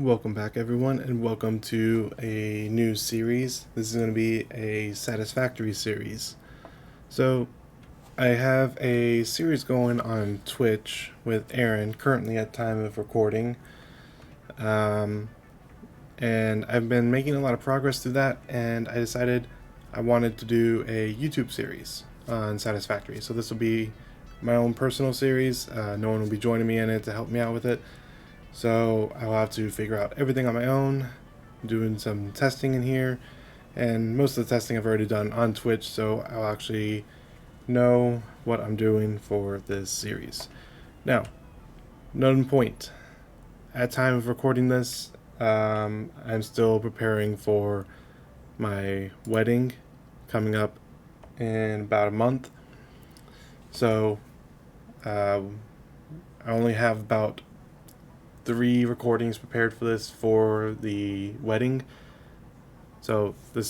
Welcome back, everyone, and welcome to a new series. This is going to be a Satisfactory series. So, I have a series going on Twitch with Aaron, currently at time of recording. And I've been making a lot of progress through that, and I decided I wanted to do a YouTube series on Satisfactory. So, this will be my own personal series. No one will be joining me in it to help me out with it. So I'll have to figure out everything on my own, doing some testing in here, and most of the testing I've already done on Twitch, so I'll actually know what I'm doing for this series. Now, note in point, at time of recording this, I'm still preparing for my wedding coming up in about a month. So I only have about 3 recordings prepared for this for the wedding. So the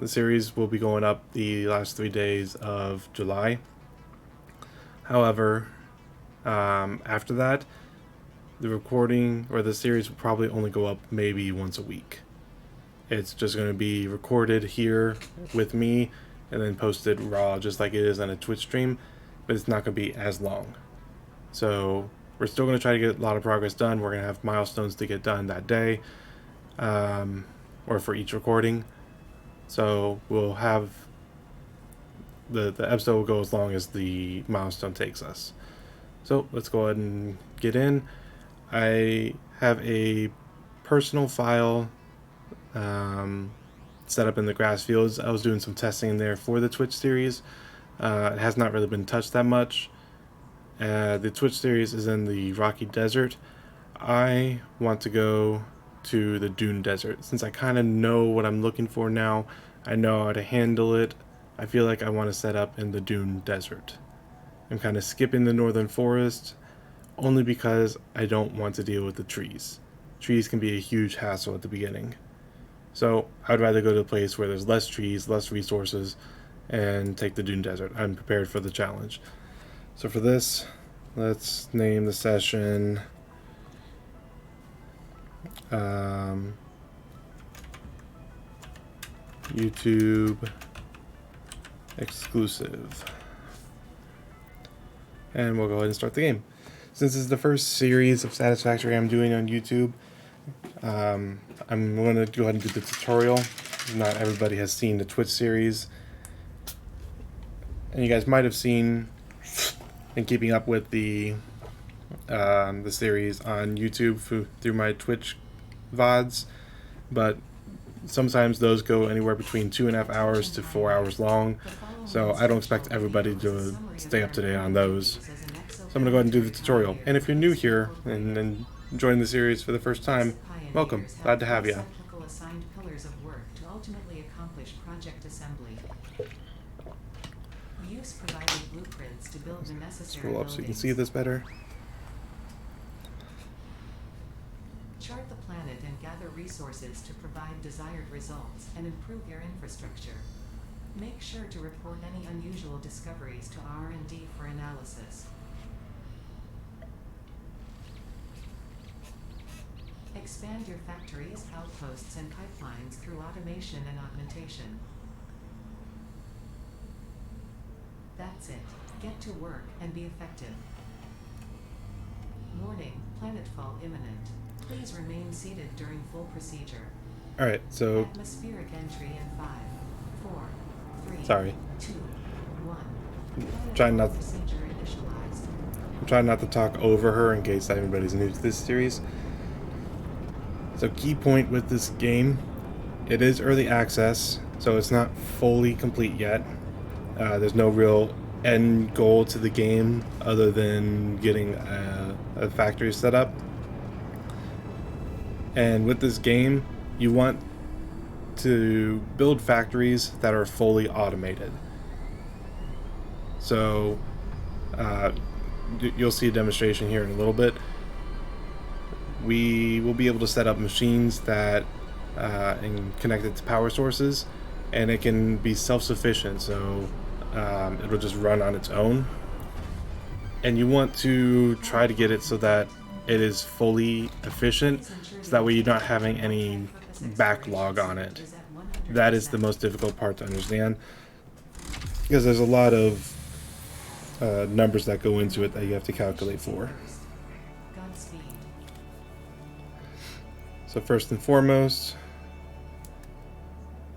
series will be going up the last 3 days of July. However, after that, the recording or the series will probably only go up maybe once a week. It's just going to be recorded here with me and then posted raw just like it is on a Twitch stream, but it's not going to be as long. So we're still going to try to get a lot of progress done. We're going to have milestones to get done that day, or for each recording. So we'll have the episode will go as long as the milestone takes us. So let's go ahead and get in. I have a personal file set up in the grass fields. I was doing some testing in there for the Twitch series. It has not really been touched that much. The Twitch series is in the Rocky Desert. I want to go to the Dune Desert. Since I kind of know what I'm looking for now, I know how to handle it, I feel like I want to set up in the Dune Desert. I'm kind of skipping the Northern Forest, only because I don't want to deal with the trees. Trees can be a huge hassle at the beginning. So I'd rather go to a place where there's less trees, less resources, and take the Dune Desert. I'm prepared for the challenge. So for this, let's name the session YouTube exclusive. And we'll go ahead and start the game. Since this is the first series of Satisfactory I'm doing on YouTube, I'm going to go ahead and do the tutorial. Not everybody has seen the Twitch series. And you guys might have seen and keeping up with the series on YouTube through my Twitch VODs, but sometimes those go anywhere between 2.5 hours to 4 hours long, so I don't expect everybody to stay up to date on those. So I'm going to go ahead and do the tutorial. And if you're new here and joining the series for the first time, welcome. Glad to have you. Scroll up so you can see this better. Chart the planet and gather resources to provide desired results and improve your infrastructure. Make sure to report any unusual discoveries to R&D for analysis. Expand your factories, outposts, and pipelines through automation and augmentation. That's it. Get to work and be effective. Warning, planetfall imminent. Please remain seated during full procedure. Alright, so... Atmospheric entry in 5, 4, 3, Sorry. 2, 1. I'm trying not to talk over her in case anybody's new to this series. So key point with this game, it is early access, so it's not fully complete yet. There's no real end goal to the game other than getting a factory set up. And with this game, you want to build factories that are fully automated. So you'll see a demonstration here in a little bit. We will be able to set up machines that and connect it to power sources, and it can be self-sufficient, so it'll just run on its own. And you want to try to get it so that it is fully efficient, Please ensure so the that way you're not objective having for any multi-purpose backlog exploration on it. suite is at 100%. That is the most difficult part to understand, because there's a lot of numbers that go into it that you have to calculate for. Efficiency first. Godspeed. So first and foremost,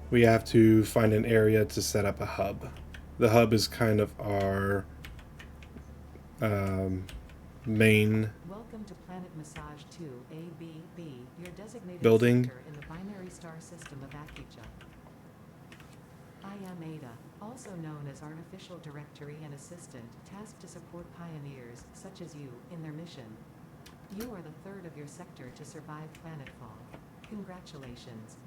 we have to find an area to set up a hub. The hub is kind of our main Welcome to Planet Massage 2 ABB, your designated building. sector in the binary star system of Akija. I am Ada, also known as Artificial Directory and Assistant, tasked to support pioneers, such as you, in their mission. You are the third of your sector to survive planetfall. Congratulations.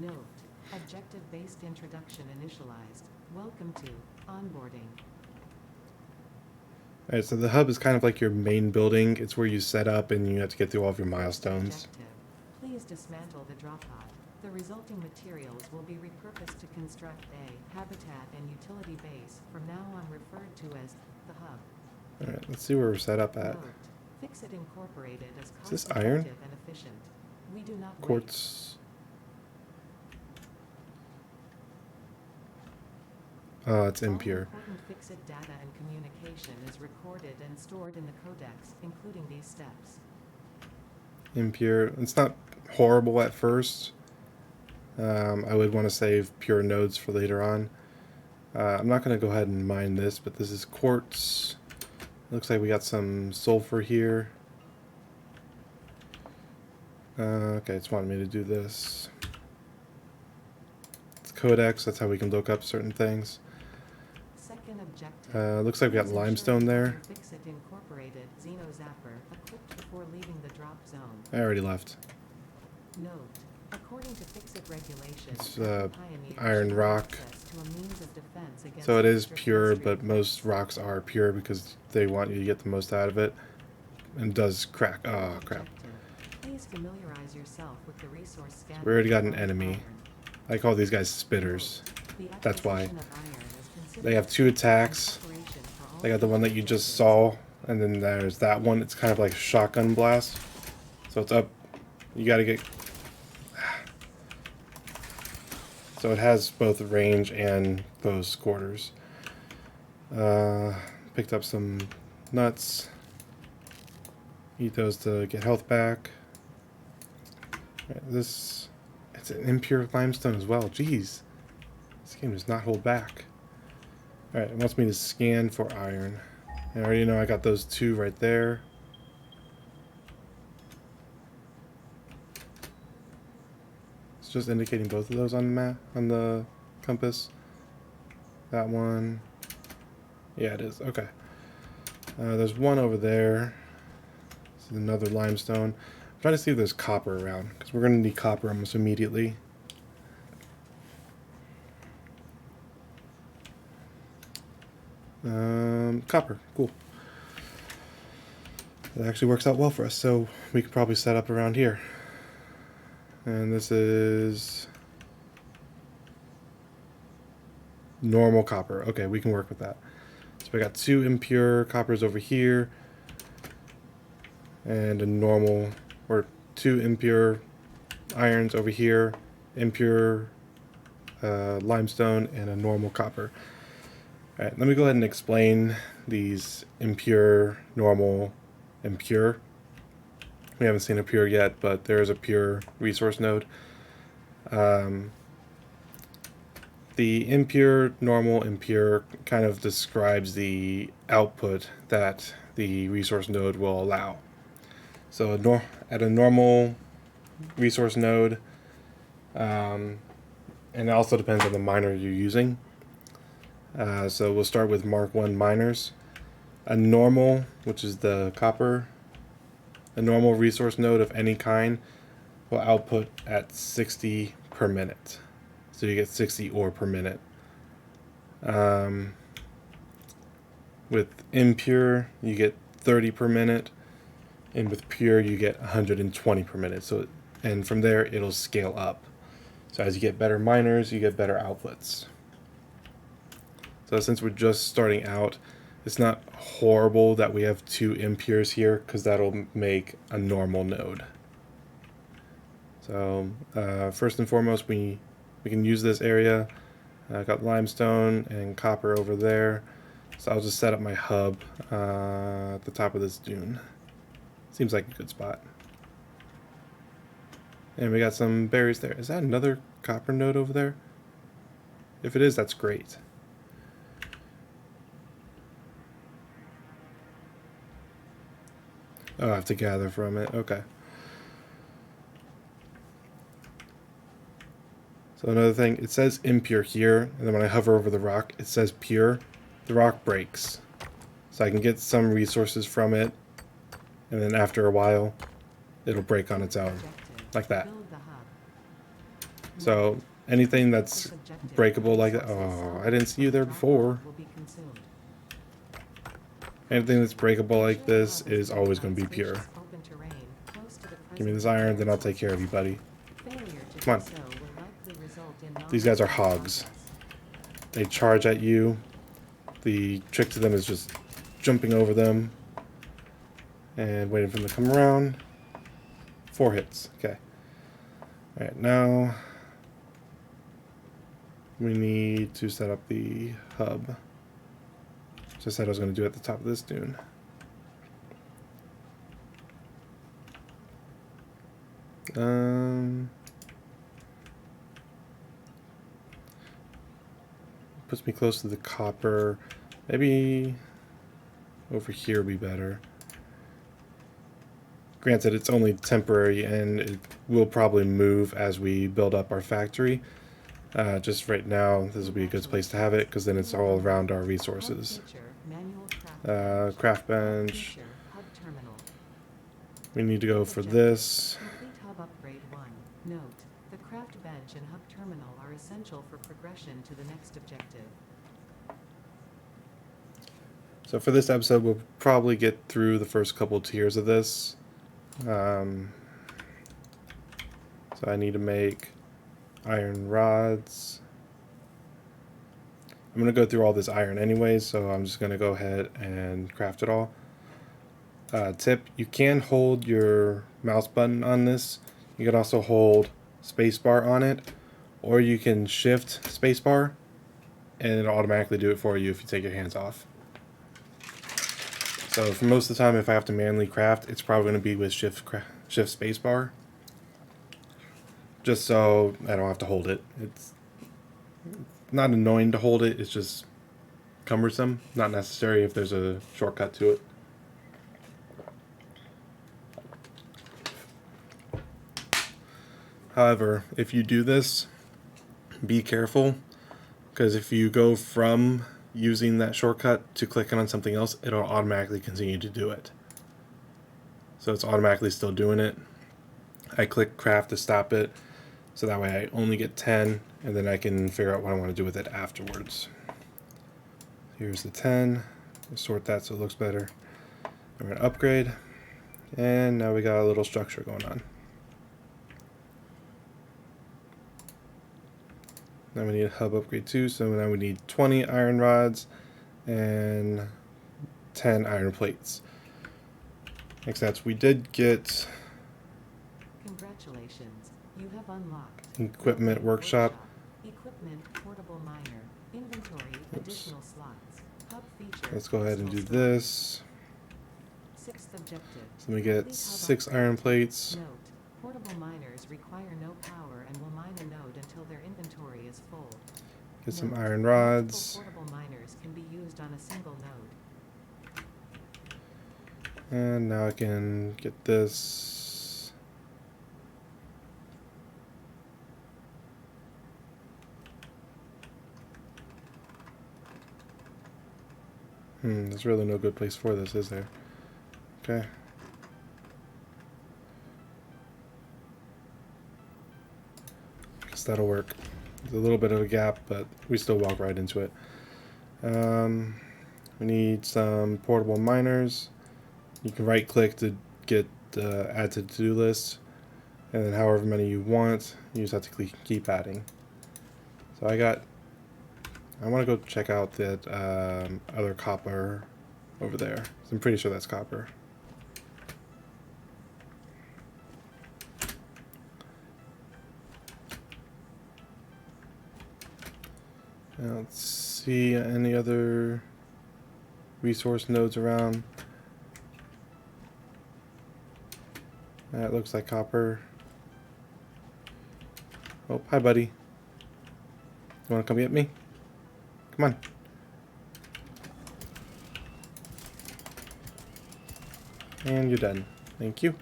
Note: objective-based introduction initialized. Welcome to onboarding. Alright, so the hub is kind of like your main building. It's where you set up and you have to get through all of your milestones. Objective: please dismantle the drop pod. The resulting materials will be repurposed to construct a habitat and utility base, from now on referred to as the hub. Alright, let's see where we're set up at. Note: Fixit Incorporated is Is this cost-effective iron? and efficient. We do not wait. Quartz. Oh, it's All impure. important Fixit data and communication is recorded and stored in the codex, including these steps. Impure. It's not horrible at first. I would want to save pure nodes for later on. I'm not going to go ahead and mine this, but this is quartz. Looks like we got some sulfur here. Okay, it's wanting me to do this. It's codex, that's how we can look up certain things. Second objective. Looks like we got Please ensure limestone there. Fixit Incorporated Xenozapper equipped before leaving the drop zone. I already left. Note: according to Fixit regulations, It's, pioneers iron should have rock. access to a means of defense against So it is pure, extraterrestrial but most rocks are pure because they want you to get the most out of it. And it does crack. Oh, crap. objective. Please familiarize yourself with the resource scanner. We already got an for enemy. iron. I call these guys spitters. The That's why. acquisition of iron is considered They have two attacks. inspiration for all They got the one that you just future saw, and then there's that one. It's kind of like a shotgun blast. So it's up. You gotta get. So it has both range and close quarters. Picked up some nuts. Eat those to get health back. Alright, this. It's an impure limestone as well. Jeez. This game does not hold back. Alright, it wants me to scan for iron. I already know I got those two right there. It's just indicating both of those on the map, on the compass. That one. Yeah, it is. Okay. There's one over there. This is another limestone. I'm trying to see if there's copper around, because we're going to need copper almost immediately. Copper. Cool. That actually works out well for us, so we could probably set up around here. And this is normal copper. Okay, we can work with that. So we got two impure coppers over here, and a normal, or two impure irons over here, impure limestone, and a normal copper. Alright, let me go ahead and explain these impure, normal, and pure. We haven't seen a pure yet, but there is a pure resource node. The impure, normal, and pure kind of describes the output that the resource node will allow. So at a normal resource node, and it also depends on the miner you're using. So we'll start with Mark 1 miners. A normal, which is the copper, a normal resource node of any kind will output at 60 per minute. So you get 60 ore per minute. With impure, you get 30 per minute. And with pure, you get 120 per minute. So, and from there, it'll scale up. So as you get better miners, you get better outputs. So since we're just starting out, It's not horrible that we have 2 impures here, because that'll make a normal node. So first and foremost, we can use this area. I got limestone and copper over there. So I'll just set up my hub at the top of this dune. Seems like a good spot. And we got some berries there. Is that another copper node over there? If it is, that's great. Oh, I have to gather from it. Okay. So another thing, it says impure here, and then when I hover over the rock, it says pure. The rock breaks. So I can get some resources from it, and then after a while, it'll break on its own. Like that. So anything that's breakable like that, oh, I didn't see you there before. Anything that's breakable like this is always going to be pure. Give me this iron, then I'll take care of you, buddy. Come on. These guys are hogs. They charge at you. The trick to them is just jumping over them and waiting for them to come around. 4 hits. Okay. Alright, now we need to set up the hub. Just said I was going to do it at the top of this dune. Puts me close to the copper. Maybe over here would be better. Granted, it's only temporary and it will probably move as we build up our factory. Just right now, this will be a good place to have it because then it's all around our resources. Craft bench. We need to go for this. Note, the craft bench and hub terminal are essential for progression to the next objective. So for this episode, we'll probably get through the first couple tiers of this. So I need to make iron rods. I'm going to go through all this iron anyways, so I'm just going to go ahead and craft it all. Tip, you can hold your mouse button on this. You can also hold spacebar on it, or you can shift spacebar and it'll automatically do it for you if you take your hands off. So for most of the time, if I have to manually craft, it's probably going to be with shift spacebar, just so I don't have to hold it. It's not annoying to hold it, it's just cumbersome, not necessary if there's a shortcut to it. However, if you do this, be careful, because if you go from using that shortcut to clicking on something else, it'll automatically continue to do it. So it's automatically still doing it. I click craft to stop it, so that way I only get 10, and then I can figure out what I want to do with it afterwards. Here's the 10. Sort that so it looks better. We're going to upgrade, and now we got a little structure going on. Now we need a hub upgrade too, so now we need 20 iron rods and 10 iron plates. Next, that's we did get. Congratulations, you have unlocked Equipment workshop. Equipment portable miner. Inventory additional slots. Hub feature. Let's go ahead and do this. 6th objective. So we get 6 iron plates. Note, portable miners require no power and will mine a node until their inventory is full. Get some iron rods. Portable miners can be used on a single node. And now I can get this. There's really no good place for this, is there? Okay. Guess that'll work. There's a little bit of a gap, but we still walk right into it. We need some portable miners. You can right click to get add to the to-do list, and then however many you want, you just have to keep adding. So I want to go check out that other copper over there. So I'm pretty sure that's copper. I don't see any other resource nodes around. That looks like copper. Oh, hi buddy. You wanna come get me? Come on. And you're done. Thank you.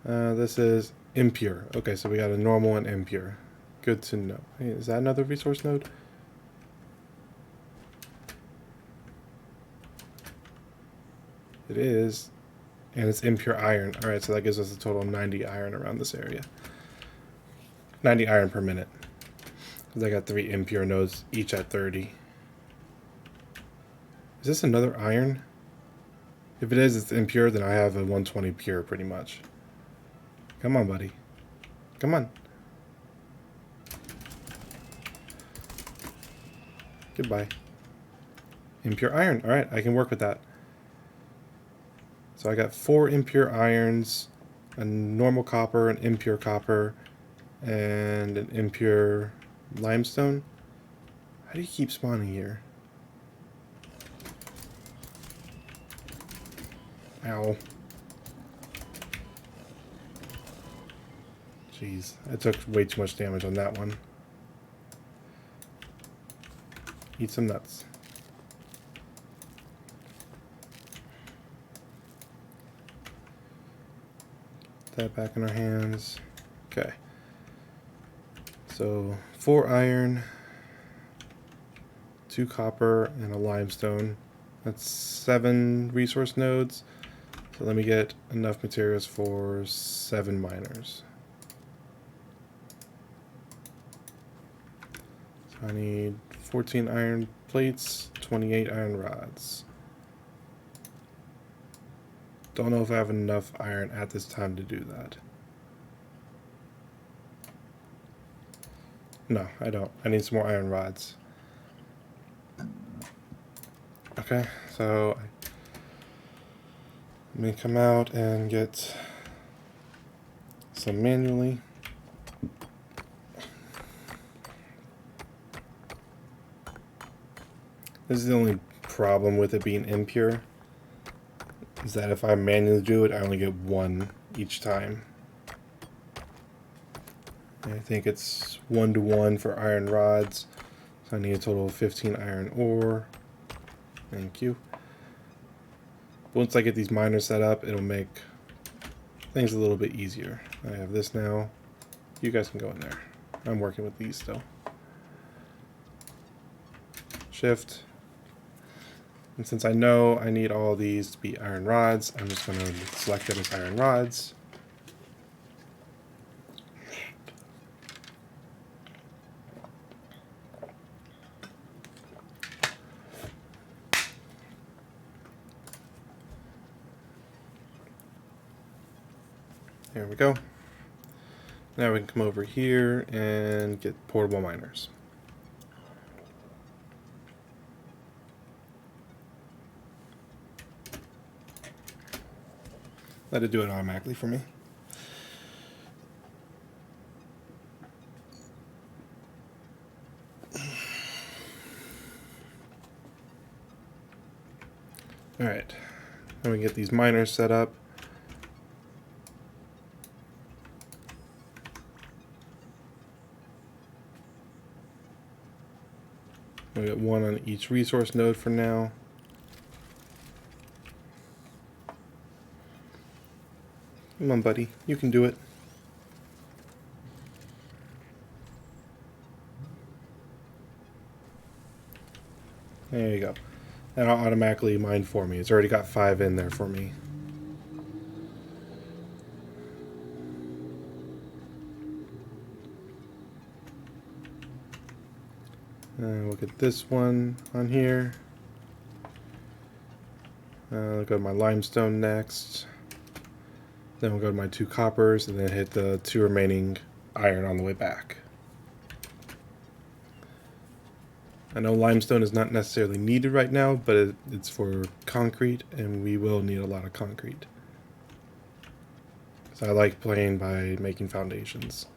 This is impure. Okay, so we got a normal and impure. Good to know. Hey, is that another resource node? It is. And it's impure iron. Alright, so that gives us a total of 90 iron around this area. 90 iron per minute. Because I got 3 impure nodes, each at 30. Is this another iron? If it is, it's impure, then I have a 120 pure, pretty much. Come on, buddy. Come on. Goodbye. Impure iron. Alright, I can work with that. So I got 4 impure irons, a normal copper, an impure copper, and an impure limestone. How do you keep spawning here? Ow. Jeez, I took way too much damage on that one. Eat some nuts. That back in our hands. Okay. So 4 iron, 2 copper, and a limestone. That's 7 resource nodes. So let me get enough materials for 7 miners. So I need 14 iron plates, 28 iron rods. Don't know if I have enough iron at this time to do that. No, I don't. I need some more iron rods. Okay, so let me come out and get some manually. This is the only problem with it being impure, is that if I manually do it, I only get 1 each time. And I think it's 1-to-1 for iron rods, so I need a total of 15 iron ore. Thank you. Once I get these miners set up, it'll make things a little bit easier. I have this now. You guys can go in there. I'm working with these still. Shift. And since I know I need all these to be iron rods, I'm just going to select them as iron rods. There we go. Now we can come over here and get portable miners. Let it do it automatically for me. Alright, now we can get these miners set up. We got 1 on each resource node for now. Come on, buddy. You can do it. There you go. And I'll automatically mine for me. It's already got 5 in there for me. Look at this one on here. I'll go to my limestone next. Then we'll go to my 2 coppers and then hit the 2 remaining iron on the way back. I know limestone is not necessarily needed right now, but it's for concrete, and we will need a lot of concrete. So I like playing by making foundations.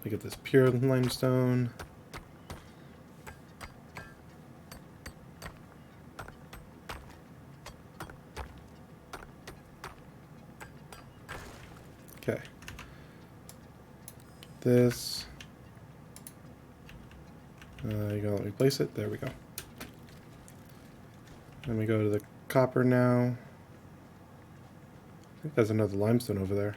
Look at this pure limestone. Okay. This. You gotta let me place it. There we go. Then we go to the copper now. I think there's another limestone over there.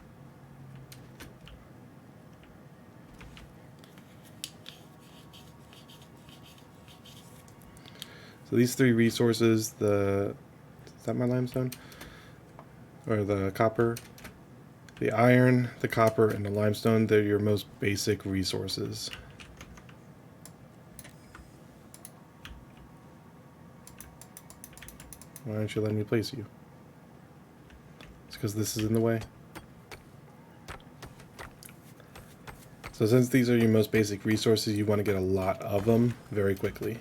So these three resources, is that my limestone? Or the copper? The iron, the copper, and the limestone, they're your most basic resources. Why aren't you letting me place you? It's because this is in the way. So since these are your most basic resources, you want to get a lot of them very quickly.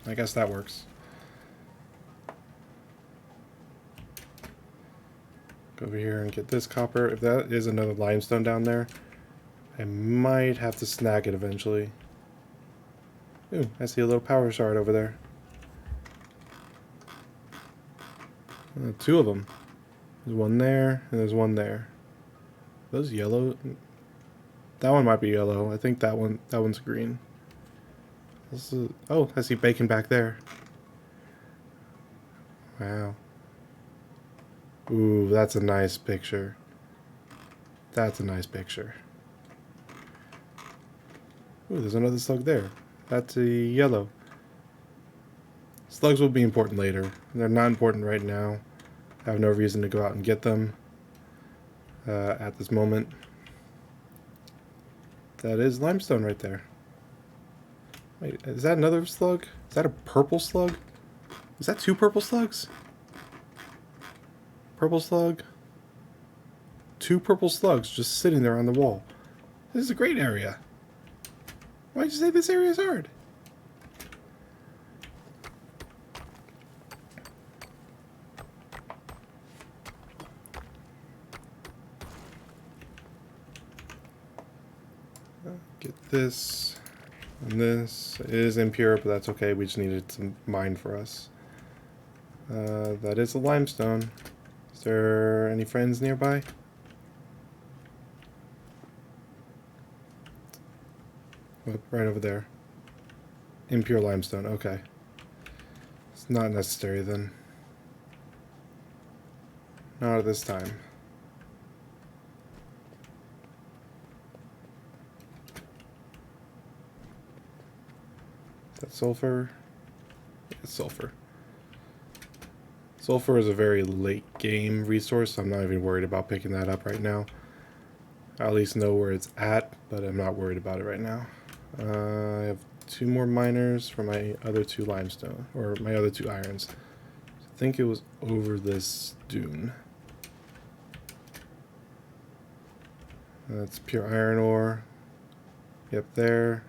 I guess that works. Go over here and get this copper. If that is another limestone down there, I might have to snag it eventually. Ooh, I see a little power shard over there. Two of them. There's one there, and there's one there. Are those yellow? That one might be yellow. I think that one's green. This is, oh, I see bacon back there. Wow. Ooh, that's a nice picture. That's a nice picture. Ooh, there's another slug there. That's a yellow. Slugs will be important later. They're not important right now. I have no reason to go out and get them at this moment. That is limestone right there. Wait, is that another slug? Is that a purple slug? Is that two purple slugs? Purple slug. Two purple slugs just sitting there on the wall. This is a great area. Why'd you say this area is hard? Get this. And this is impure, but that's okay. We just needed some mine for us. That is a limestone. Is there any friends nearby? Oh, right over there. Impure limestone. Okay. It's not necessary then. Not at this time. Is that sulfur? Yeah, it's sulfur. Sulfur is a very late game resource, so I'm not even worried about picking that up right now. I at least know where it's at, but I'm not worried about it right now. I have two more miners for my other two limestone, or my other two irons. I think it was over this dune. That's pure iron ore. Yep, there.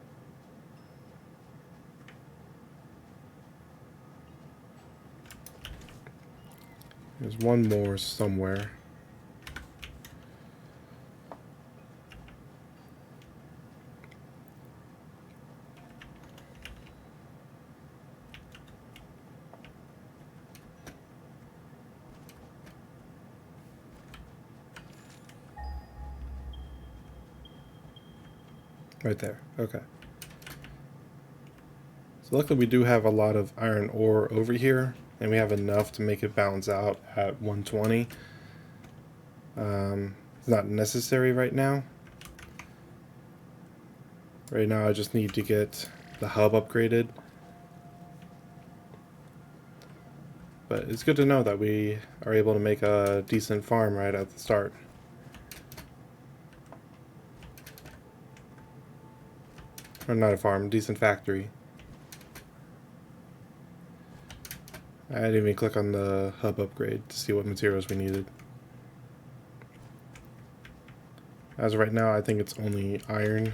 There's one more somewhere. Right there. Okay. So luckily we do have a lot of iron ore over here, and we have enough to make it balance out at 120. It's not necessary right now. Right now I just need to get the hub upgraded. But it's good to know that we are able to make a decent farm right at the start. Or not a farm, decent factory. I didn't even click on the hub upgrade to see what materials we needed. As of right now, I think it's only iron.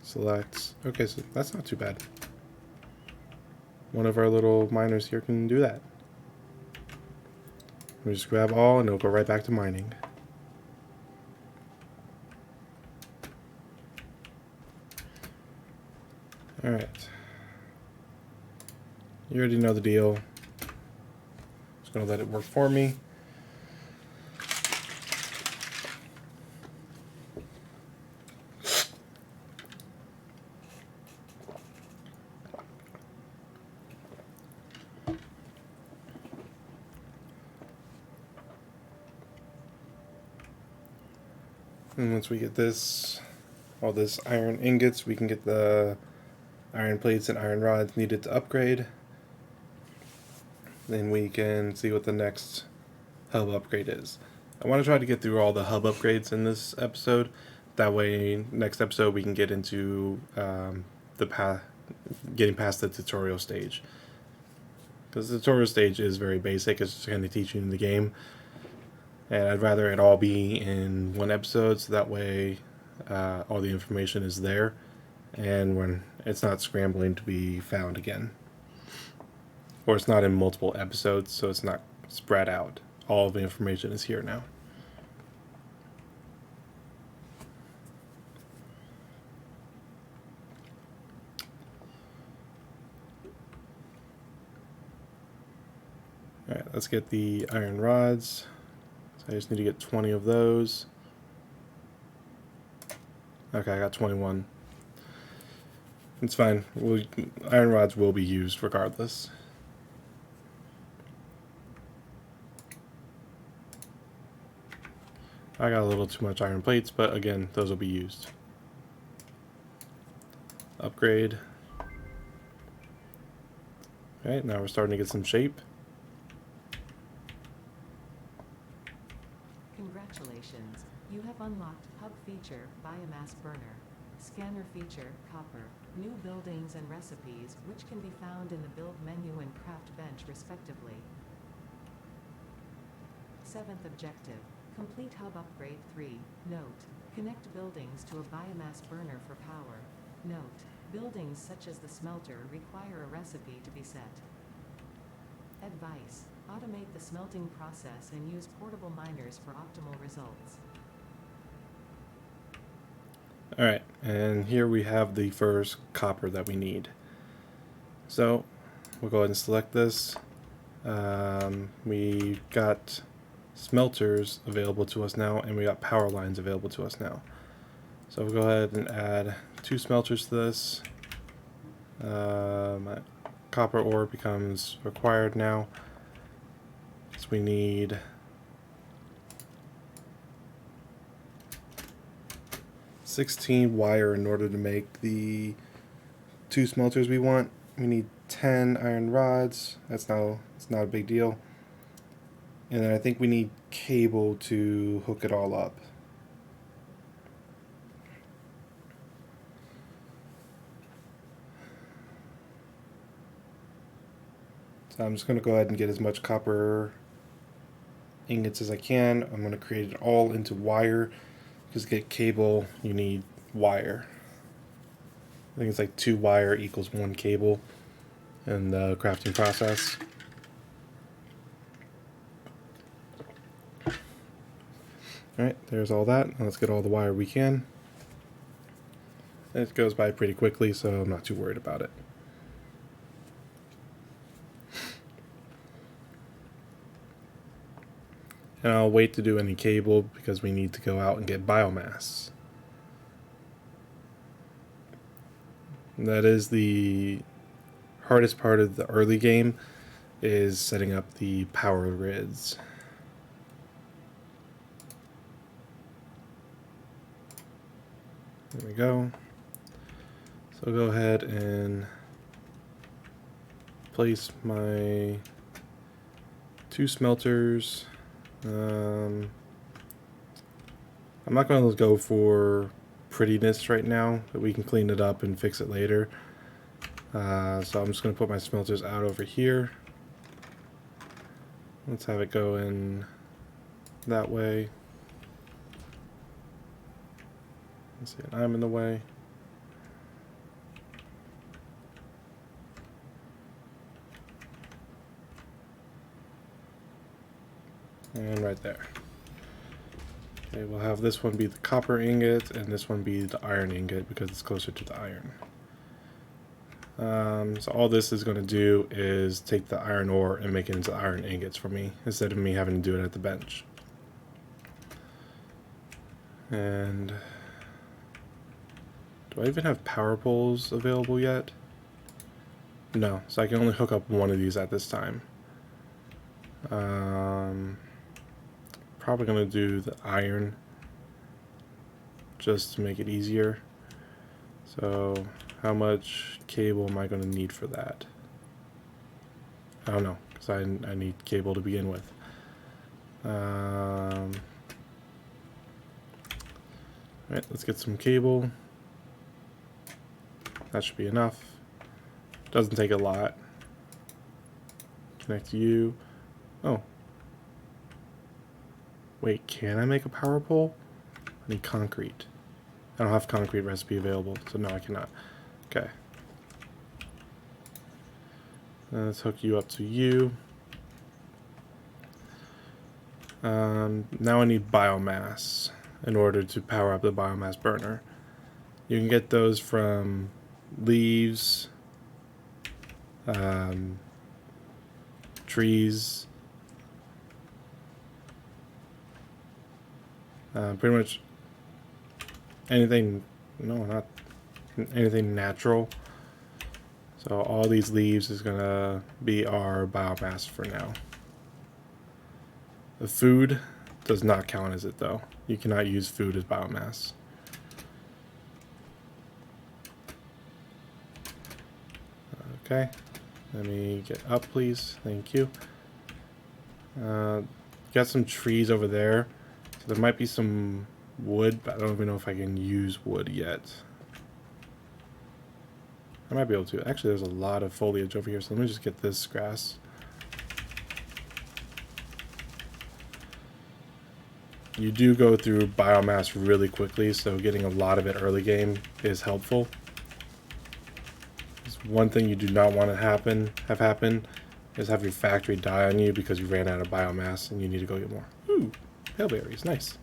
Select. Okay, so that's not too bad. One of our little miners here can do that. We just grab all and it'll go right back to mining. Alright. You already know the deal. Just gonna let it work for me. And once we get this, all this iron ingots, we can get the iron plates and iron rods needed to upgrade. Then we can see what the next hub upgrade is. I want to try to get through all the hub upgrades in this episode. That way, next episode we can get into getting past the tutorial stage. Because the tutorial stage is very basic. It's just going to teach you the game. And I'd rather it all be in one episode, so that way all the information is there, and when it's not scrambling to be found again. Or it's not in multiple episodes, so it's not spread out. All of the information is here now. Alright, let's get the iron rods. I just need to get 20 of those. Okay, I got 21. It's fine. Iron rods will be used regardless. I got a little too much iron plates, but again, those will be used. Upgrade. Alright, now we're starting to get some shape. Congratulations, you have unlocked Hub Feature, Biomass Burner, Scanner Feature, Copper, New Buildings and Recipes, which can be found in the Build menu and Craft bench respectively. 7th objective, complete Hub Upgrade 3. Note, connect buildings to a biomass burner for power. Note, buildings such as the smelter require a recipe to be set. Advice, automate the smelting process and use portable miners for optimal results. Alright, and here we have the first copper that we need. So, we'll go ahead and select this. We got smelters available to us now, and we got power lines available to us now. So we'll go ahead and add 2 smelters to this. Copper ore becomes required now. So we need 16 wire in order to make the 2 smelters we want. We need 10 iron rods. It's not a big deal. And then I think we need cable to hook it all up. So I'm just going to go ahead and get as much copper ingots as I can. I'm going to create it all into wire. Because to get cable, you need wire. I think it's like 2 wire equals 1 cable in the crafting process. Alright, there's all that. Now let's get all the wire we can. It goes by pretty quickly, so I'm not too worried about it. And I'll wait to do any cable because we need to go out and get biomass. And that is the hardest part of the early game, is setting up the power grids. There we go. So I'll go ahead and place my 2 smelters. I'm not going to go for prettiness right now, but we can clean it up and fix it later. So I'm just going to put my smelters out over here. Let's have it go in that way. Let's see, I'm in the way. And right there. Okay, we'll have this one be the copper ingot and this one be the iron ingot because it's closer to the iron. So all this is going to do is take the iron ore and make it into iron ingots for me instead of me having to do it at the bench. And do I even have power poles available yet? No, so I can only hook up one of these at this time. Probably going to do the iron just to make it easier. So how much cable am I going to need for that? I don't know, because I need cable to begin with. Alright, let's get some cable. That should be enough. Doesn't take a lot. Connect you. Oh. Wait, can I make a power pole? I need concrete. I don't have concrete recipe available, so no, I cannot. Okay. Let's hook you up to you. Now I need biomass in order to power up the biomass burner. You can get those from leaves, trees, pretty much anything, no, not anything natural. So all these leaves is gonna be our biomass for now. The food does not count as it though. You cannot use food as biomass. Okay, let me get up please, thank you. Got some trees over there. So there might be some wood, but I don't even know if I can use wood yet. I might be able to. Actually, there's a lot of foliage over here, so let me just get this grass. You do go through biomass really quickly, so getting a lot of it early game is helpful. There's one thing you do not want to have happen is have your factory die on you because you ran out of biomass and you need to go get more. Ooh, pale berries, nice.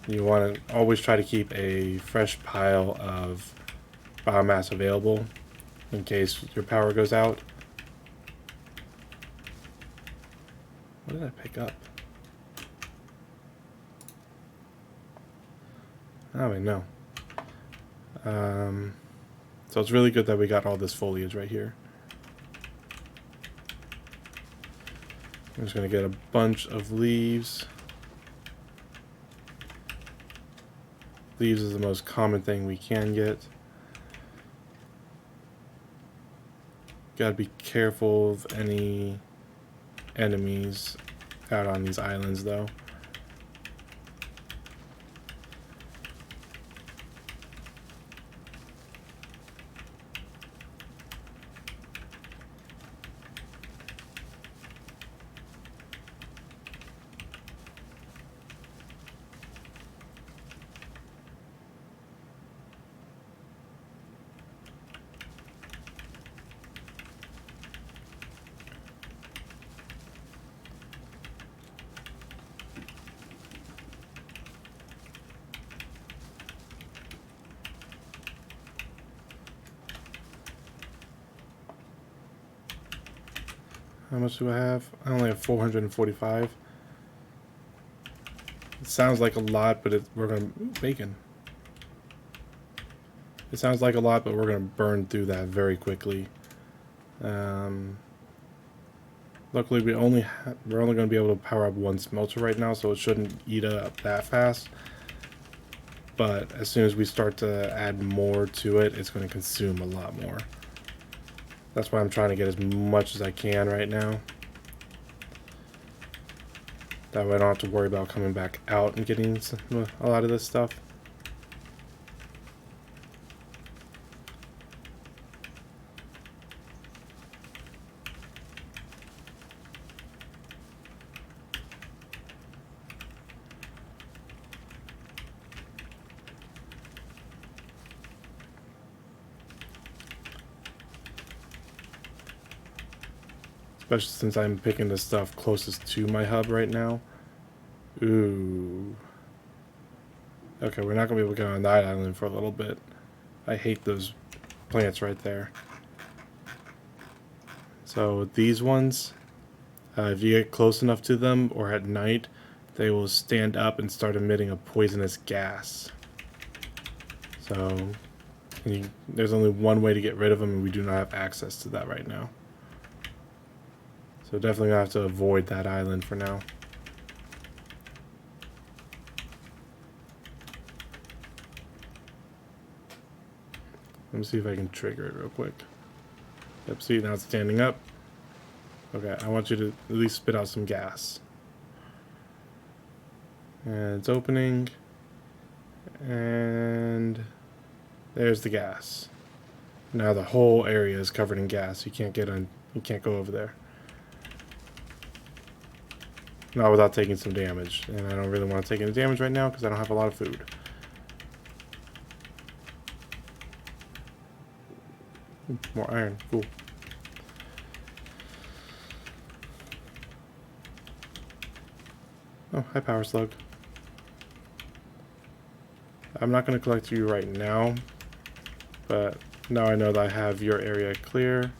You want to always try to keep a fresh pile of biomass available in case your power goes out. What did I pick up? I don't even know. So it's really good that we got all this foliage right here. I'm just going to get a bunch of leaves. Leaves is the most common thing we can get. Gotta be careful of any enemies out on these islands though. How much do I have? I only have 445. It sounds like a lot, but we're gonna bacon. It sounds like a lot, but we're gonna burn through that very quickly. Luckily, we're only gonna be able to power up one smelter right now, so it shouldn't eat up that fast. But as soon as we start to add more to it, it's going to consume a lot more. That's why I'm trying to get as much as I can right now. That way I don't have to worry about coming back out and getting a lot of this stuff. especially since I'm picking the stuff closest to my hub right now. Ooh. Okay, we're not gonna be able to get on that island for a little bit. I hate those plants right there. So these ones, if you get close enough to them or at night, they will stand up and start emitting a poisonous gas. So there's only one way to get rid of them, and we do not have access to that right now. So definitely gonna have to avoid that island for now. Let me see if I can trigger it real quick. Yep, see, now it's standing up. Okay, I want you to at least spit out some gas. And it's opening. And there's the gas. Now the whole area is covered in gas. You can't go over there. Not without taking some damage. And I don't really want to take any damage right now because I don't have a lot of food. More iron. Cool. Oh, hi, Power Slug. I'm not going to collect you right now, but now I know that I have your area clear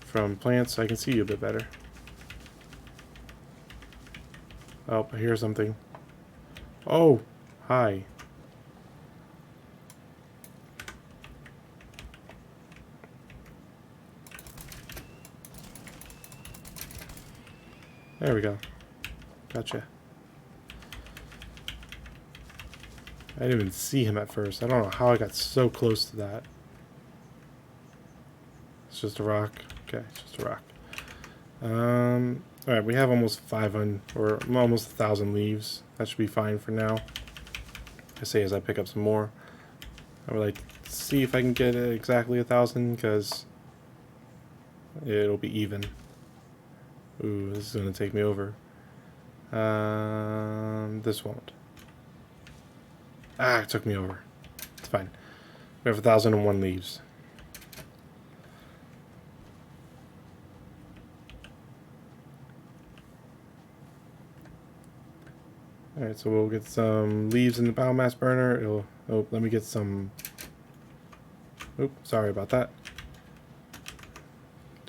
from plants, so I can see you a bit better. Oh, I hear something. Oh, hi. There we go. Gotcha. I didn't even see him at first. I don't know how I got so close to that. It's just a rock. Okay, it's just a rock. Alright, we have almost 500, or almost 1,000 leaves. That should be fine for now. I say as I pick up some more. I would like to see if I can get exactly 1,000, because it'll be even. Ooh, this is going to take me over. This won't. Ah, it took me over. It's fine. We have 1,001 leaves. Alright, so we'll get some leaves in the biomass burner. Oh, let me get some... Oop, sorry about that.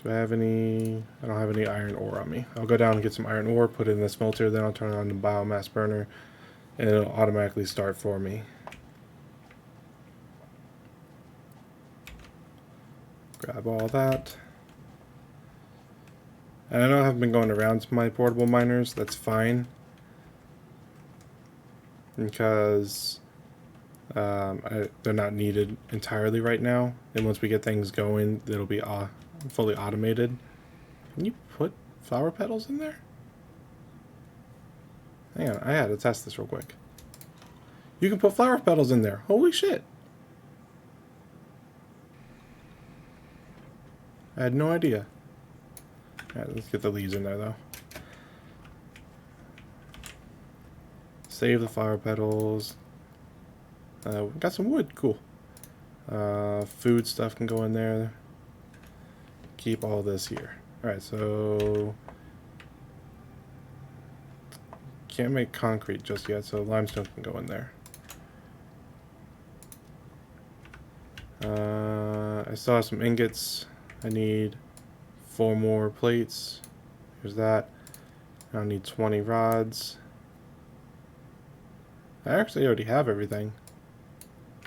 Do I have any... I don't have any iron ore on me. I'll go down and get some iron ore, put it in the smelter, then I'll turn on the biomass burner, and it'll automatically start for me. Grab all that. And I know I haven't been going around to my portable miners. That's fine. Because they're not needed entirely right now. And once we get things going, it'll be fully automated. Can you put flower petals in there? Hang on, I had to test this real quick. You can put flower petals in there. Holy shit. I had no idea. Alright, let's get the leaves in there though. Save the flower petals. We got some wood, cool. Food stuff can go in there. Keep all this here. Alright, so... Can't make concrete just yet, so limestone can go in there. I still have some ingots. I need 4 more plates. Here's that. I need 20 rods. I actually already have everything.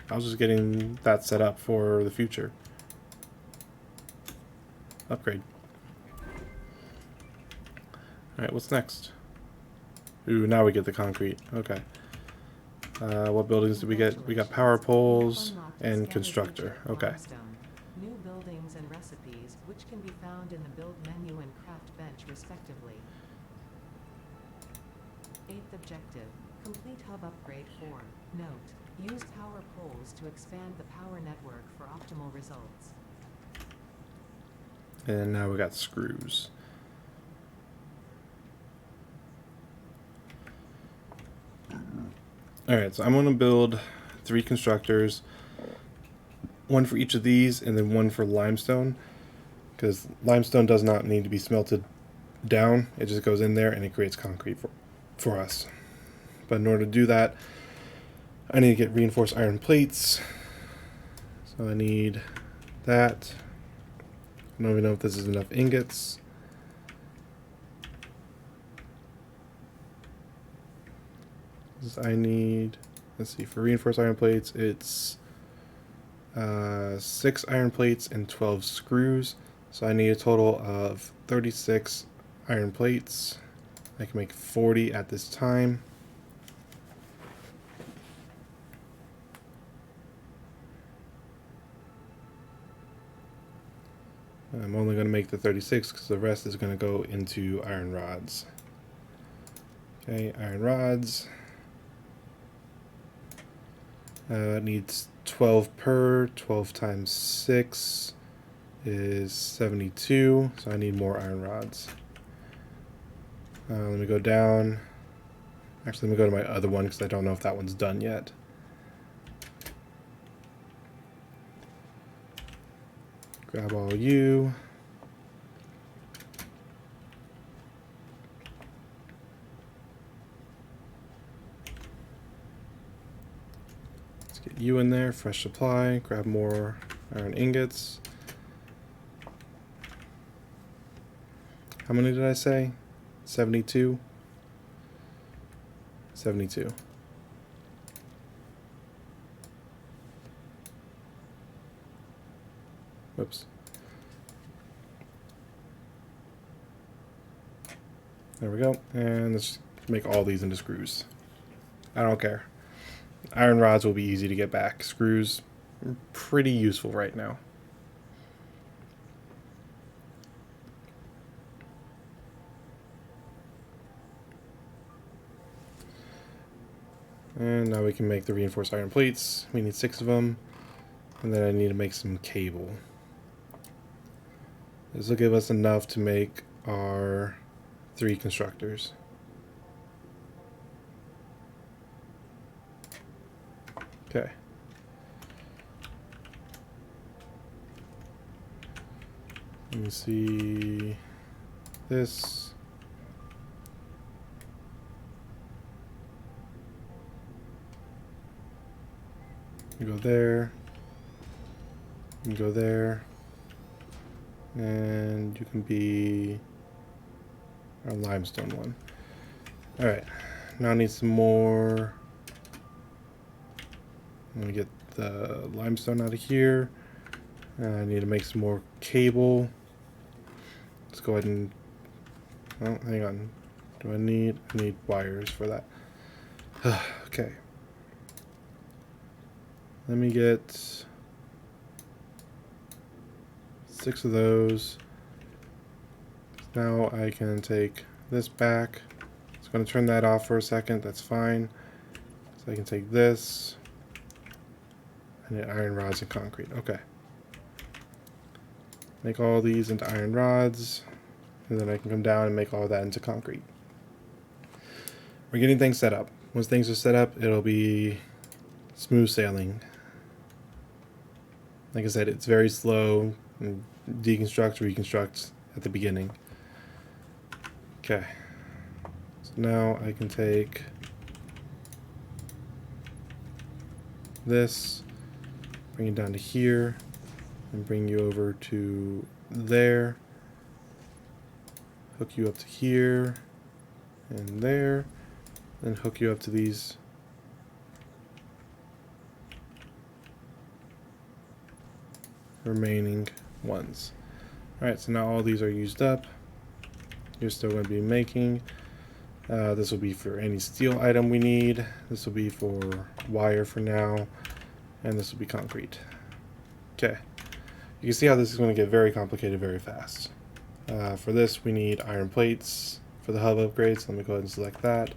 I was just getting that set up for the future. Upgrade. Alright, what's next? Ooh, now we get the concrete. Okay. What buildings do we get? We got power poles and constructor. Okay. New buildings and recipes, which can be found in the build menu and craft bench respectively. 8th objective. Complete hub upgrade 4. Note. Use power poles to expand the power network for optimal results. And now we got screws. Alright, so I'm going to build 3 constructors. 1 for each of these, and then 1 for limestone. because limestone does not need to be smelted down. It just goes in there and it creates concrete for us. But in order to do that, I need to get reinforced iron plates. So I need that. I don't even know if this is enough ingots. I need, let's see, for reinforced iron plates, it's 6 iron plates and 12 screws. So I need a total of 36 iron plates. I can make 40 at this time. I'm only going to make the 36 because the rest is going to go into iron rods. Okay, iron rods. It needs 12 per. 12 times 6 is 72, so I need more iron rods. Let me go down. Actually, let me go to my other one because I don't know if that one's done yet. Grab all you. Let's get you in there. Fresh supply. Grab more iron ingots. How many did I say? 72? 72. Whoops. There we go. And let's make all these into screws. I don't care. Iron rods will be easy to get back. Screws are pretty useful right now. And now we can make the reinforced iron plates. We need 6 of them. And then I need to make some cable. This will give us enough to make our 3 constructors. Okay. Let me see this. You go there. You can go there. And you can be our limestone one. Alright. Now I need some more. I'm going to get the limestone out of here. I need to make some more cable. Let's go ahead and... Oh, hang on. I need wires for that. Okay. Let me get 6 of those. Now I can take this back. It's going to turn that off for a second. That's fine. So I can take this. I need iron rods and concrete. Okay. Make all these into iron rods. And then I can come down and make all that into concrete. We're getting things set up. Once things are set up, it'll be smooth sailing. Like I said, it's very slow. Deconstruct, reconstruct at the beginning. Okay. So now I can take this, bring it down to here, and bring you over to there. Hook you up to here and there, then hook you up to these remaining ones. Alright, so now all these are used up. You're still going to be making. This will be for any steel item we need. This will be for wire for now. And this will be concrete. Okay. You can see how this is going to get very complicated very fast. For this, we need iron plates for the hub upgrades. Let me go ahead and select that.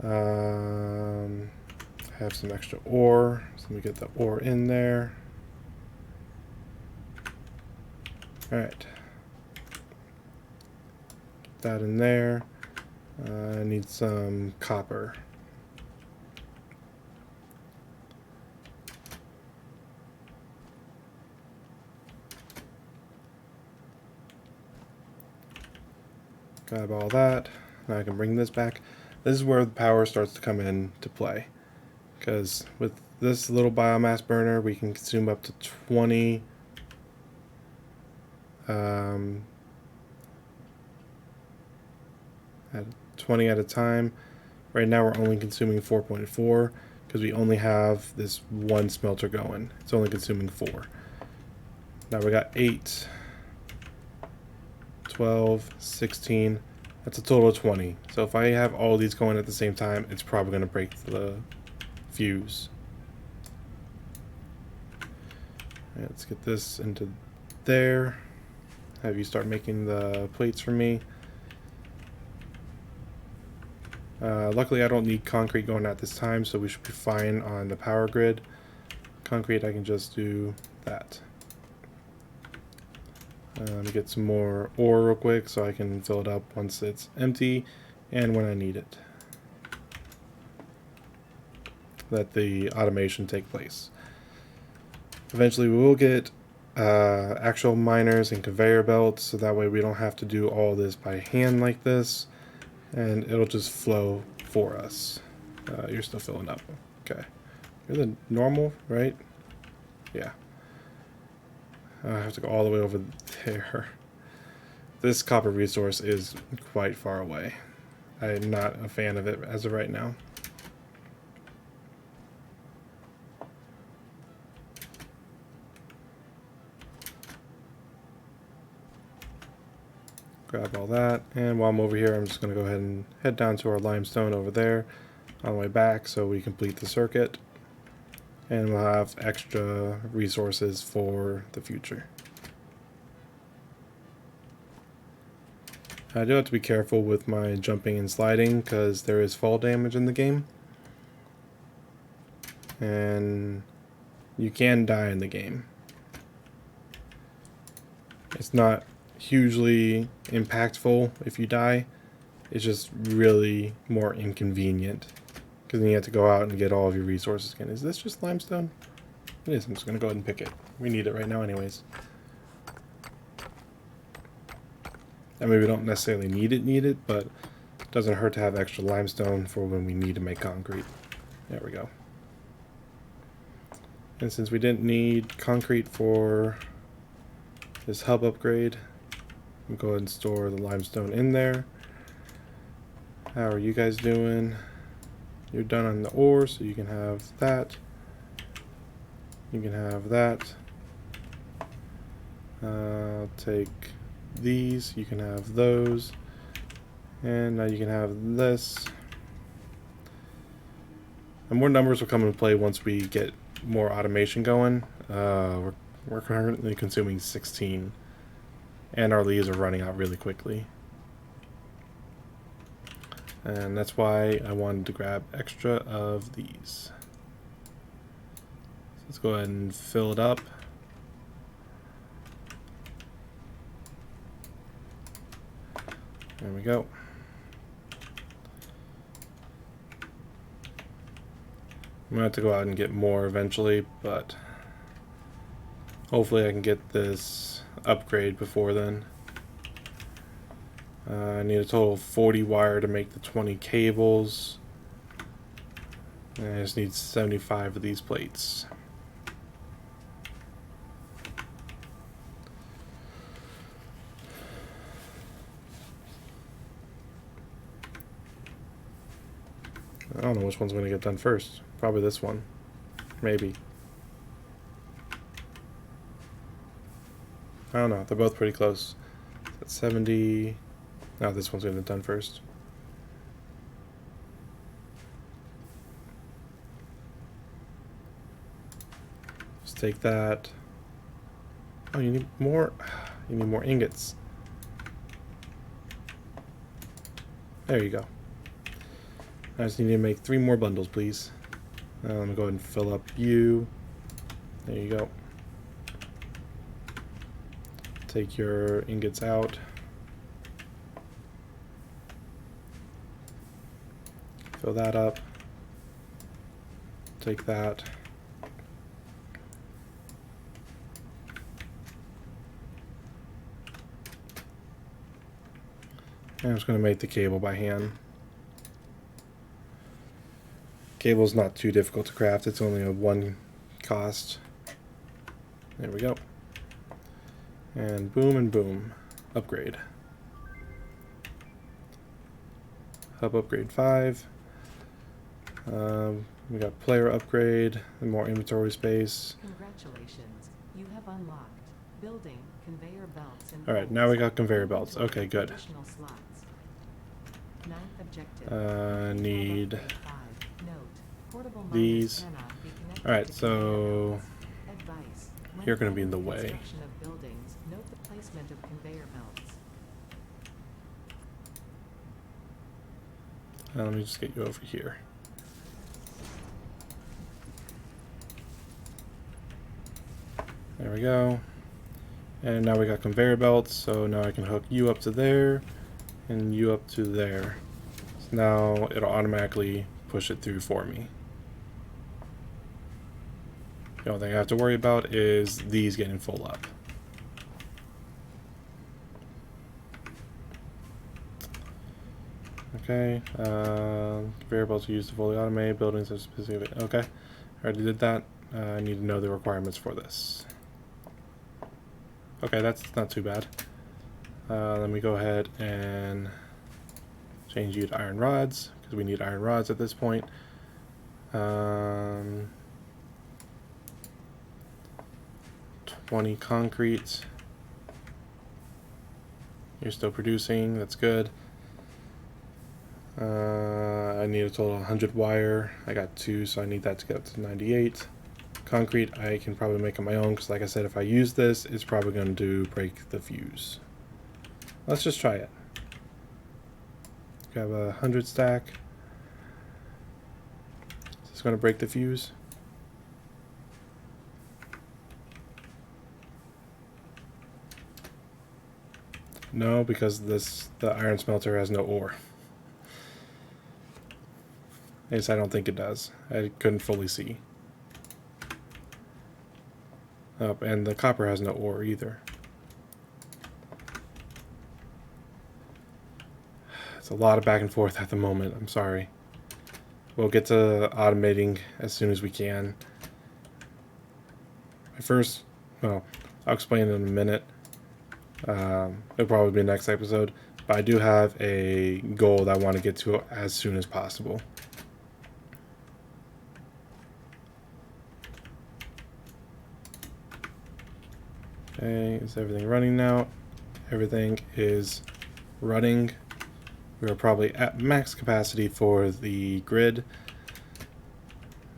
I have some extra ore, so let me get the ore in there. Alright. Get that in there. I need some copper. Grab all that. Now I can bring this back. This is where the power starts to come into play. Because with this little biomass burner, we can consume up to 20 at 20 at a time. Right now we're only consuming 4.4 because we only have this one smelter going. It's only consuming 4. Now we got 8, 12, 16. That's a total of 20. So if I have all these going at the same time, it's probably going to break the fuse. Right, let's get this into there. Have you start making the plates for me. Luckily I don't need concrete going at this time, so we should be fine on the power grid. Concrete, I can just do that. Get some more ore real quick so I can fill it up once it's empty and when I need it. Let the automation take place. Eventually we will get actual miners and conveyor belts, so that way we don't have to do all this by hand like this, and it'll just flow for us. You're still filling up. Okay. You're the normal, right? Yeah. I have to go all the way over there. This copper resource is quite far away. I'm not a fan of it as of right now. Grab all that, and while I'm over here, I'm just going to go ahead and head down to our limestone over there on the way back so we complete the circuit, and we'll have extra resources for the future. I do have to be careful with my jumping and sliding because there is fall damage in the game, and you can die in the game. It's not hugely impactful if you die. It's just really more inconvenient because then you have to go out and get all of your resources again. Is this just limestone? It is. I'm just going to go ahead and pick it. We need it right now anyways. I mean, we don't necessarily need it, but it doesn't hurt to have extra limestone for when we need to make concrete. There we go. And since we didn't need concrete for this hub upgrade, I'll go ahead and store the limestone in there. How are you guys doing? You're done on the ore, so you can have that. You can have that. I'll take these. You can have those. And now you can have this. And more numbers will come into play once we get more automation going. We're currently consuming 16. And our leaves are running out really quickly. And that's why I wanted to grab extra of these. Let's go ahead and fill it up. There we go. I'm gonna have to go out and get more eventually, but hopefully I can get this upgrade before then. I need a total of 40 wire to make the 20 cables. And I just need 75 of these plates. I don't know which one's going to get done first. Probably this one. Maybe. I don't know. They're both pretty close. That's 70. No, this one's going to get done first. Just take that. Oh, you need more. You need more ingots. There you go. I just need to make 3 more bundles, please. Let me go ahead and fill up you. There you go. Take your ingots out. Fill that up. Take that. And I'm just going to make the cable by hand. Cable's not too difficult to craft. It's only a 1 cost. There we go. And boom. Upgrade. Hub upgrade 5. We got player upgrade and more inventory space. Congratulations. You have unlocked building, conveyor belts, and Alright, now we got conveyor belts. Okay, good. additional slots. Ninth objective. Need Note, portable miners these. cannot be connected Alright, to so advice. When you're going to be in planning the way. construction of buildings, note the placement of conveyor belts. Let me just get you over here. There we go. And now we got conveyor belts, so now I can hook you up to there and you up to there. So now it'll automatically push it through for me. The only thing I have to worry about is these getting full up. Okay, conveyor belts are used to fully automate buildings are specific. Okay, I already did that. I need to know the requirements for this. Okay, that's not too bad. Let me go ahead and change you to iron rods, because we need iron rods at this point. 20 concrete. You're still producing, that's good. I need a total of 100 wire. I got 2, so I need that to get up to 98. Concrete, I can probably make on my own, because like I said, if I use this, it's probably going to break the fuse. Let's just try it. Grab a 100 stack. Is this going to break the fuse? No, because the iron smelter has no ore. At least I don't think it does. I couldn't fully see. Oh, and the copper has no ore either. It's a lot of back and forth at the moment. I'm sorry. We'll get to automating as soon as we can. Well, I'll explain in a minute. It'll probably be next episode. But I do have a goal that I want to get to as soon as possible. Okay, is everything running now? Everything is running. We are probably at max capacity for the grid,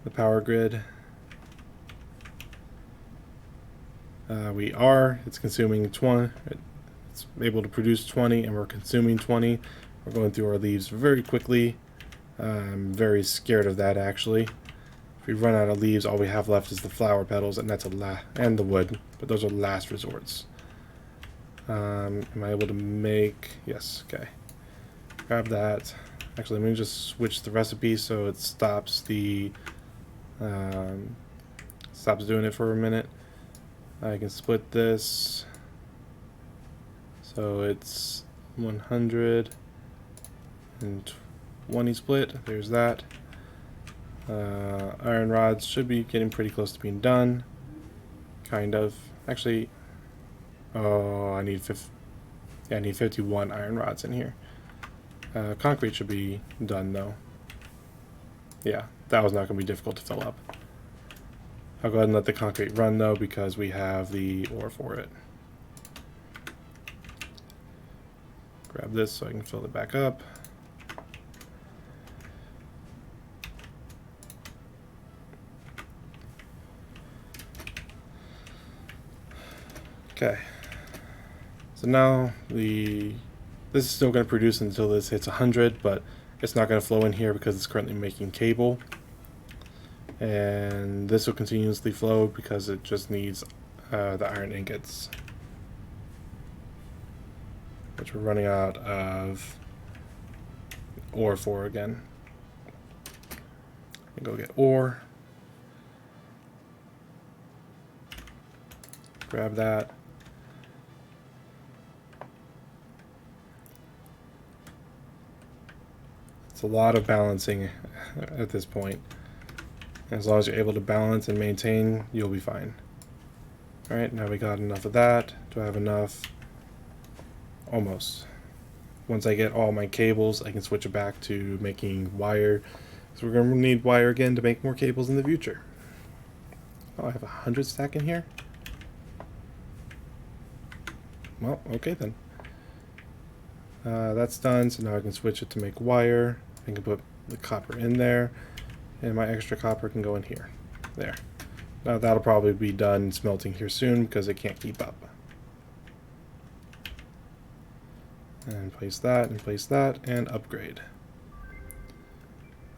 the power grid. We are. It's consuming 20. It's able to produce 20, and we're consuming 20. We're going through our leaves very quickly. I'm very scared of that, actually. If we run out of leaves, all we have left is the flower petals, and that's and the wood. But those are last resorts. Am I able to make? Yes. Okay. Grab that. Actually, let me just switch the recipe so it stops the stops doing it for a minute. I can split this so it's 120 split. There's that. Iron rods should be getting pretty close to being done. Kind of. Actually, oh, I need 51 iron rods in here. Concrete should be done though. Yeah, that was not going to be difficult to fill up. I'll go ahead and let the concrete run though, because we have the ore for it. Grab this so I can fill it back up. Okay. So now this is still going to produce until this hits 100, but it's not going to flow in here because it's currently making cable. And this will continuously flow because it just needs the iron ingots, which we're running out of ore for again. Go get ore. Grab that. It's a lot of balancing at this point. As long as you're able to balance and maintain, you'll be fine. Alright, now we got enough of that. Do I have enough? Almost. Once I get all my cables, I can switch it back to making wire. So we're going to need wire again to make more cables in the future. Oh, I have 100 stack in here? Well, okay then. That's done, so now I can switch it to make wire. I can put the copper in there, and my extra copper can go in here. There. Now that'll probably be done smelting here soon because it can't keep up. And place that, and upgrade.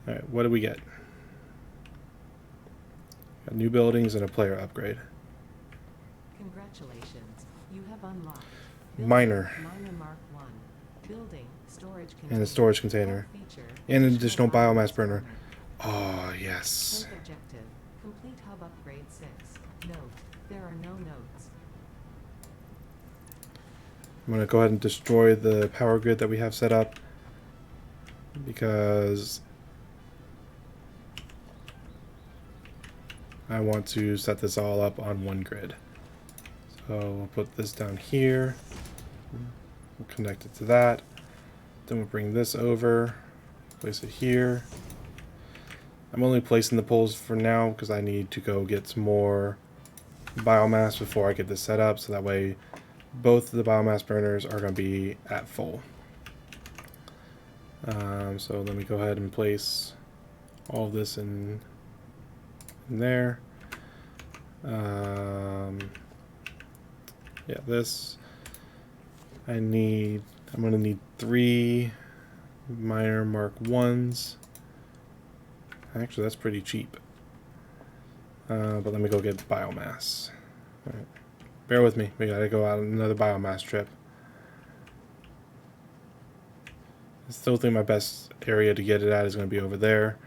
Alright, what do we get? Got new buildings and a player upgrade. Congratulations. You have unlocked Miner. Miner Mark 1. Building, storage container. And a storage container. Feature, And an additional biomass burner. Oh, yes. Code objective. Complete hub upgrade 6. Note, there are no notes. I'm going to go ahead and destroy the power grid that we have set up because I want to set this all up on one grid. So we'll put this down here. We'll connect it to that. Then we'll bring this over, place it here. I'm only placing the poles for now because I need to go get some more biomass before I get this set up, so that way both of the biomass burners are going to be at full. So let me go ahead and place all of this in there. Yeah, this. I'm going to need 3 Miner Mark 1s. Actually, that's pretty cheap. But let me go get biomass. All right. Bear with me. We gotta go out on another biomass trip. I still think my best area to get it at is going to be over there.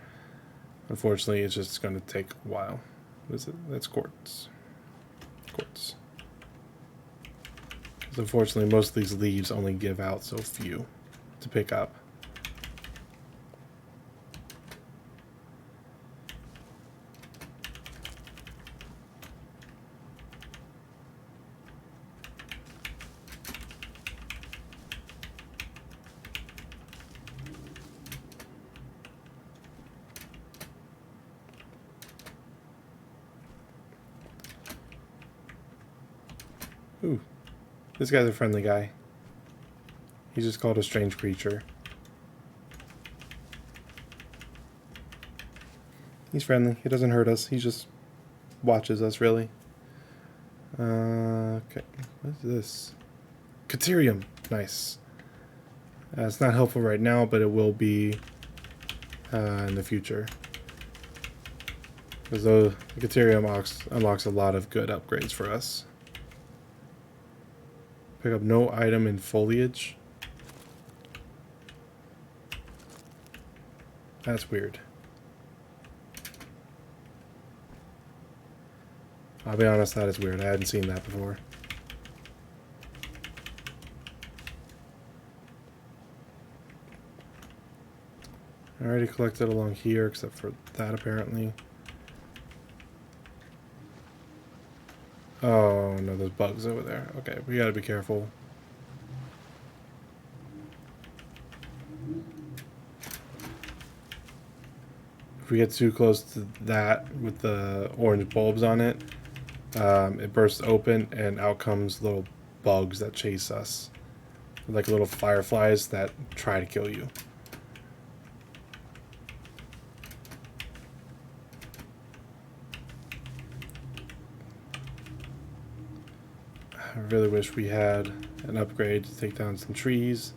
Unfortunately, it's just going to take a while. What is it? That's quartz. Quartz. Because unfortunately, most of these leaves only give out so few to pick up. Ooh, this guy's a friendly guy. He's just called a strange creature. He's friendly. He doesn't hurt us. He just watches us, really. Okay. What is this? Caterium. Nice. It's not helpful right now, but it will be in the future. Because the Caterium unlocks a lot of good upgrades for us. Pick up no item in foliage. That's weird. I'll be honest, that is weird. I hadn't seen that before. I already collected along here, except for that apparently. Oh no, there's bugs over there. Okay, we gotta be careful. If we get too close to that with the orange bulbs on it, it bursts open and out comes little bugs that chase us. Like little fireflies that try to kill you. I really wish we had an upgrade to take down some trees.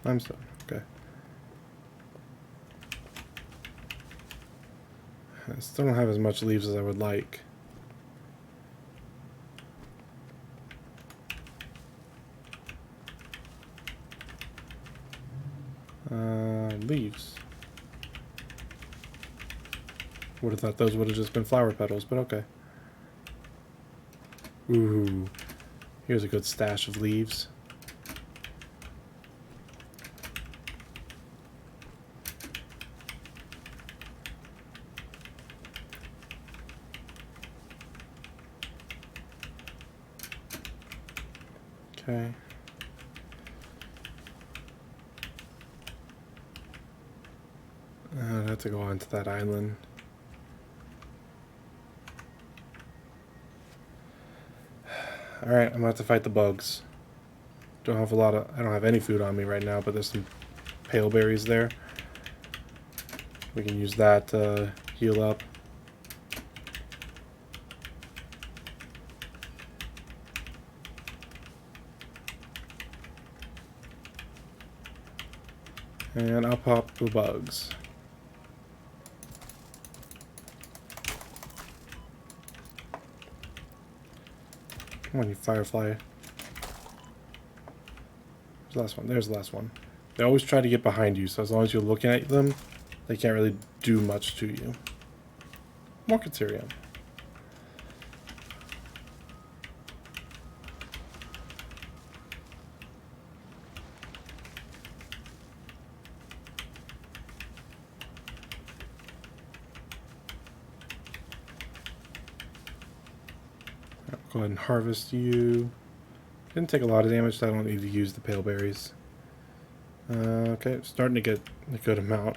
Limestone, okay. I still don't have as much leaves as I would like. Leaves. Would have thought those would have just been flower petals, but okay. Ooh, here's a good stash of leaves. Okay. I'd have to go onto that island. Alright, I'm gonna have to fight the bugs. I don't have any food on me right now, but there's some pale berries there. We can use that to heal up. And I'll pop the bugs. Come on, you firefly. There's the last one. There's the last one. They always try to get behind you, so as long as you're looking at them, they can't really do much to you. More Caterium. Go ahead and harvest you. Didn't take a lot of damage, so I don't need to use the pale berries. Okay, starting to get a good amount.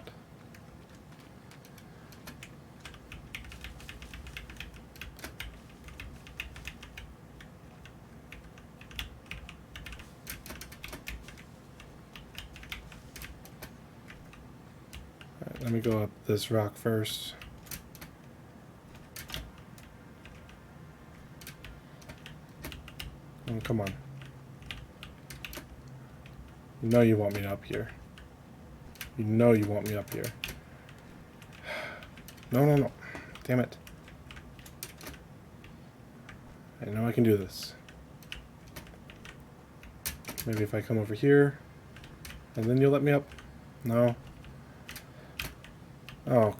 Alright, let me go up this rock first. Oh, come on. You know you want me up here. You know you want me up here. No, no, no. Damn it. I know I can do this. Maybe if I come over here, and then you'll let me up? No. Oh.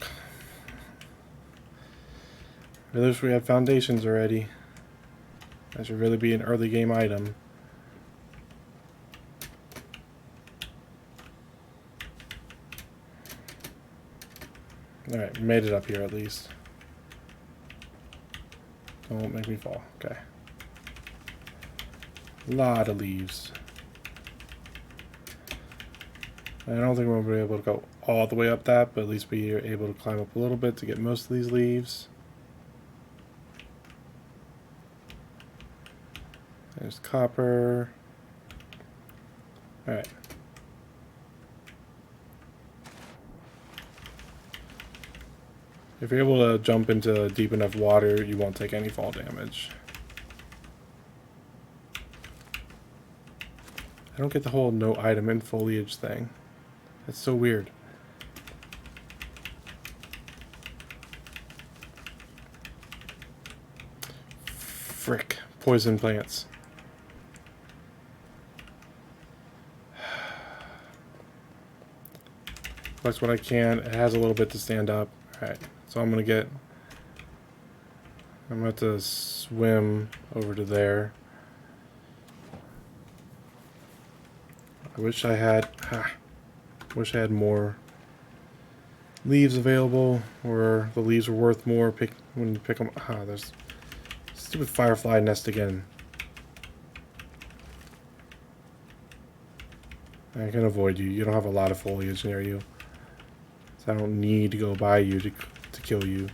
I wish we had foundations already. That should really be an early game item. Alright, made it up here at least. Don't make me fall. Okay. A lot of leaves. I don't think we'll be able to go all the way up that, but at least we are able to climb up a little bit to get most of these leaves. There's copper. Alright. If you're able to jump into deep enough water, you won't take any fall damage. I don't get the whole no item in foliage thing. That's so weird. Frick. Poison plants. That's what I can. It has a little bit to stand up. Alright, so I'm gonna have to swim over to there. I wish I had more leaves available, or the leaves were worth more when you pick them. There's stupid firefly nest again. I can avoid you. You don't have a lot of foliage near you. So I don't need to go by you to kill you.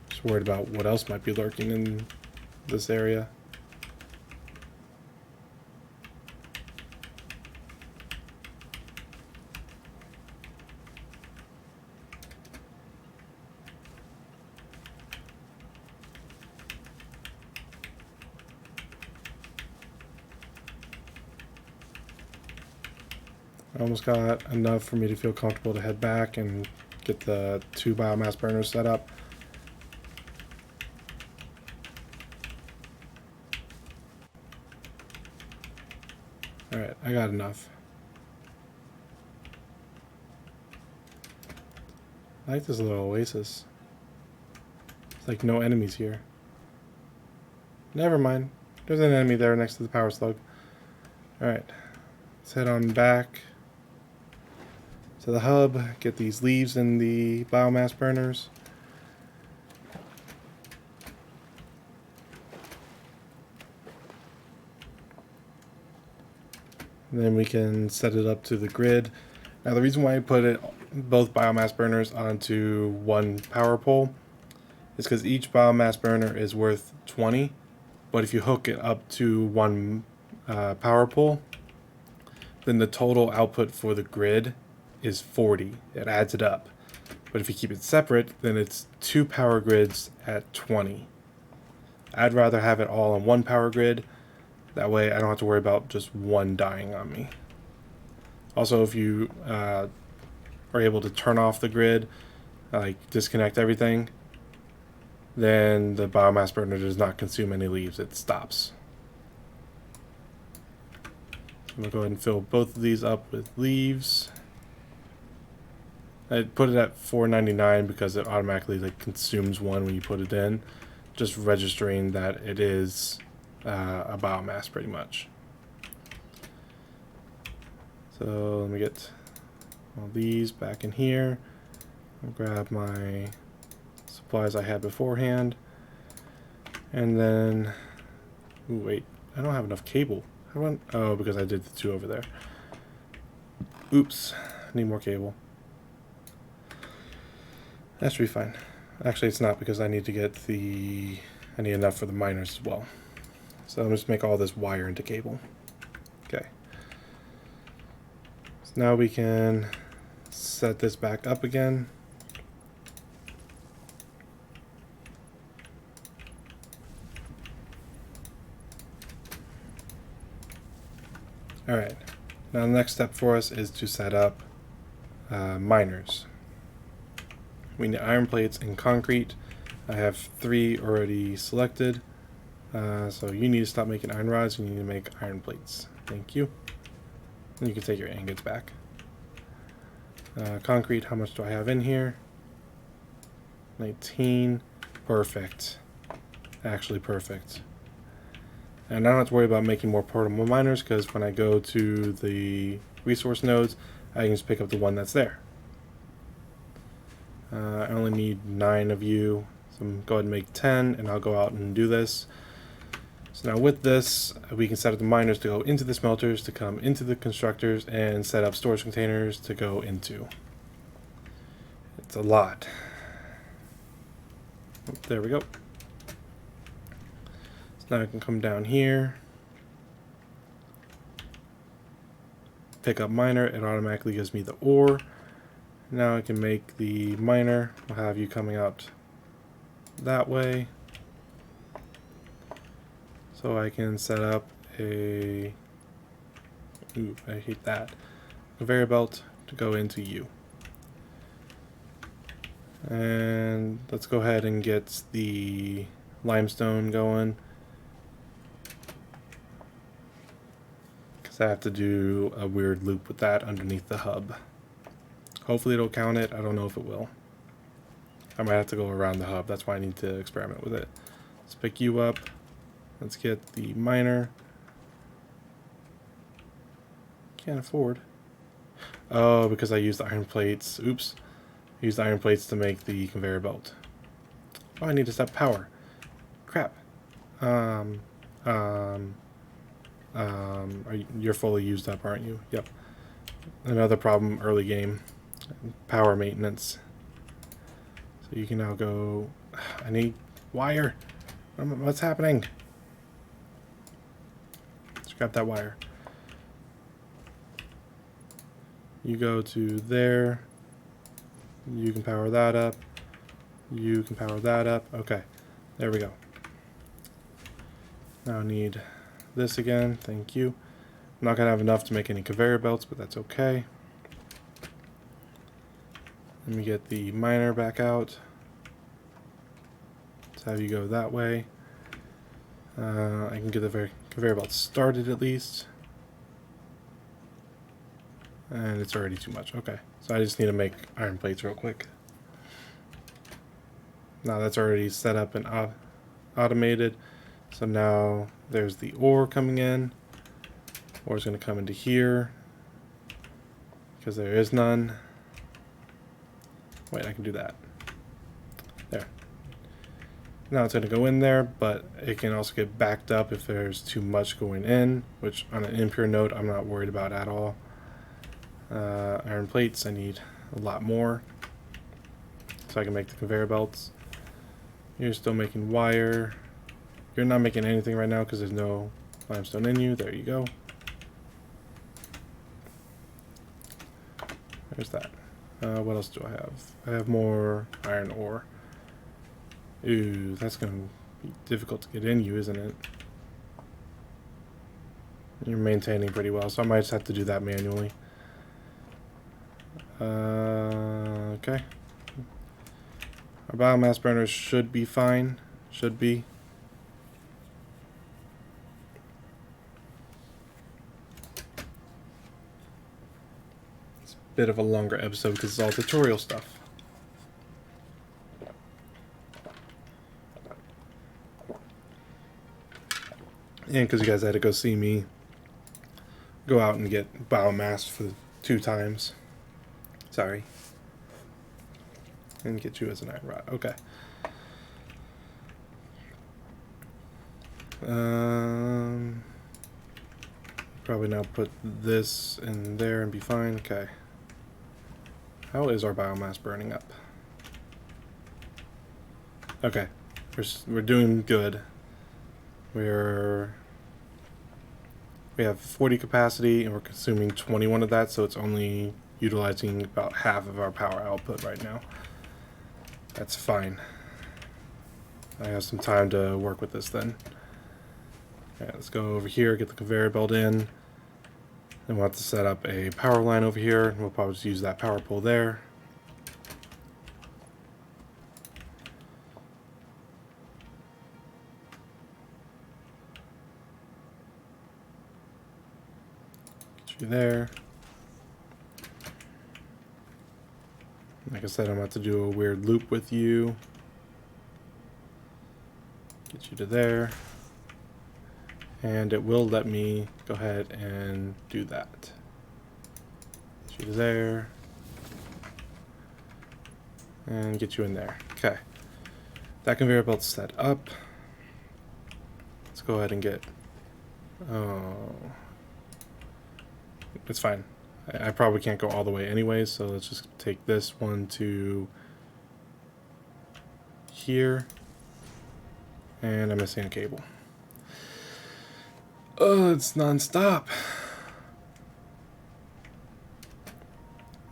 Just worried about what else might be lurking in this area. I almost got enough for me to feel comfortable to head back and get the 2 biomass burners set up. I got enough. I like this little oasis. It's like no enemies here. Never mind. There's an enemy there next to the power slug. Alright. Let's head on back to the hub. Get these leaves in the biomass burners. And then we can set it up to the grid. Now the reason why I put both biomass burners onto one power pole is because each biomass burner is worth 20, but if you hook it up to one power pole, then the total output for the grid is 40. It adds it up. But if you keep it separate, then it's 2 power grids at 20. I'd rather have it all on one power grid. That way I don't have to worry about just one dying on me. Also, if you are able to turn off the grid, like disconnect everything, then the biomass burner does not consume any leaves. It stops. I'm going to go ahead and fill both of these up with leaves. I put it at $4.99 because it automatically like consumes one when you put it in, just registering that it is a biomass pretty much. So let me get all these back in here. I'll grab my supplies I had beforehand, and then ooh, wait, I don't have enough cable. Oh, because I did the 2 over there. Oops, I need more cable. That should be fine. Actually, it's not, because I need to get I need enough for the miners as well. So I'm just make all this wire into cable. Okay. So now we can set this back up again. Alright. Now the next step for us is to set up miners. We need iron plates and concrete. I have 3 already selected. So you need to stop making iron rods. You need to make iron plates. Thank you. And you can take your ingots back. Concrete, how much do I have in here? 19. Perfect. Actually perfect. And I don't have to worry about making more portable miners, because when I go to the resource nodes, I can just pick up the one that's there. I only need 9 of you, so I'm go ahead and make 10, and I'll go out and do this. So now with this, we can set up the miners to go into the smelters, to come into the constructors, and set up storage containers to go into. It's a lot. Oh, there we go. So now I can come down here, pick up miner, it automatically gives me the ore. Now I can make the miner. I'll have you coming out that way. So I can set up a, ooh, I hate that, conveyor belt to go into you. And let's go ahead and get the limestone going, because I have to do a weird loop with that underneath the hub. Hopefully it'll count it. I don't know if it will. I might have to go around the hub. That's why I need to experiment with it. Let's pick you up. Let's get the miner. Can't afford. Oh, because I used iron plates. Oops. I used iron plates to make the conveyor belt. Oh, I need to set power. Crap. You're fully used up, aren't you? Yep. Another problem early game. Power maintenance. So you can now go. I need wire. What's happening? Grab that wire. You go to there. You can power that up. You can power that up. Okay, there we go. Now I need this again. Thank you. I'm not gonna have enough to make any conveyor belts, but that's okay. Let me get the miner back out. Let's have you go that way. I can get the conveyor belt started at least. And it's already too much. Okay, so I just need to make iron plates real quick. Now that's already set up and automated. So now there's the ore coming in. Ore's going to come into here because there is none. Wait, I can do that. There. Now it's going to go in there, but it can also get backed up if there's too much going in, which on an impure node I'm not worried about at all. Iron plates, I need a lot more so I can make the conveyor belts. You're still making wire. You're not making anything right now because there's no limestone in you. There you go. There's that. What else do I have? I have more iron ore. Ooh, that's going to be difficult to get in you, isn't it? You're maintaining pretty well, so I might just have to do that manually. Okay. Our biomass burners should be fine. Should be. It's a bit of a longer episode because it's all tutorial stuff. And because you guys had to go see me go out and get biomass for 2 times. Sorry. And get you as an iron rod. Okay. Probably now put this in there and be fine. Okay. How is our biomass burning up? Okay. We're doing good. We have 40 capacity and we're consuming 21 of that, so it's only utilizing about half of our power output right now. That's fine. I have some time to work with this then. Okay, let's go over here, get the conveyor belt in. Then we'll have to set up a power line over here, and we'll probably just use that power pole there. Get you there. Like I said, I'm about to do a weird loop with you. Get you to there. And it will let me go ahead and do that. Get you to there. And get you in there. Okay. That conveyor belt's set up. Let's go ahead and get... Oh... It's fine. I probably can't go all the way anyways, so let's just take this one to here. And I'm missing a cable. Oh, it's non-stop.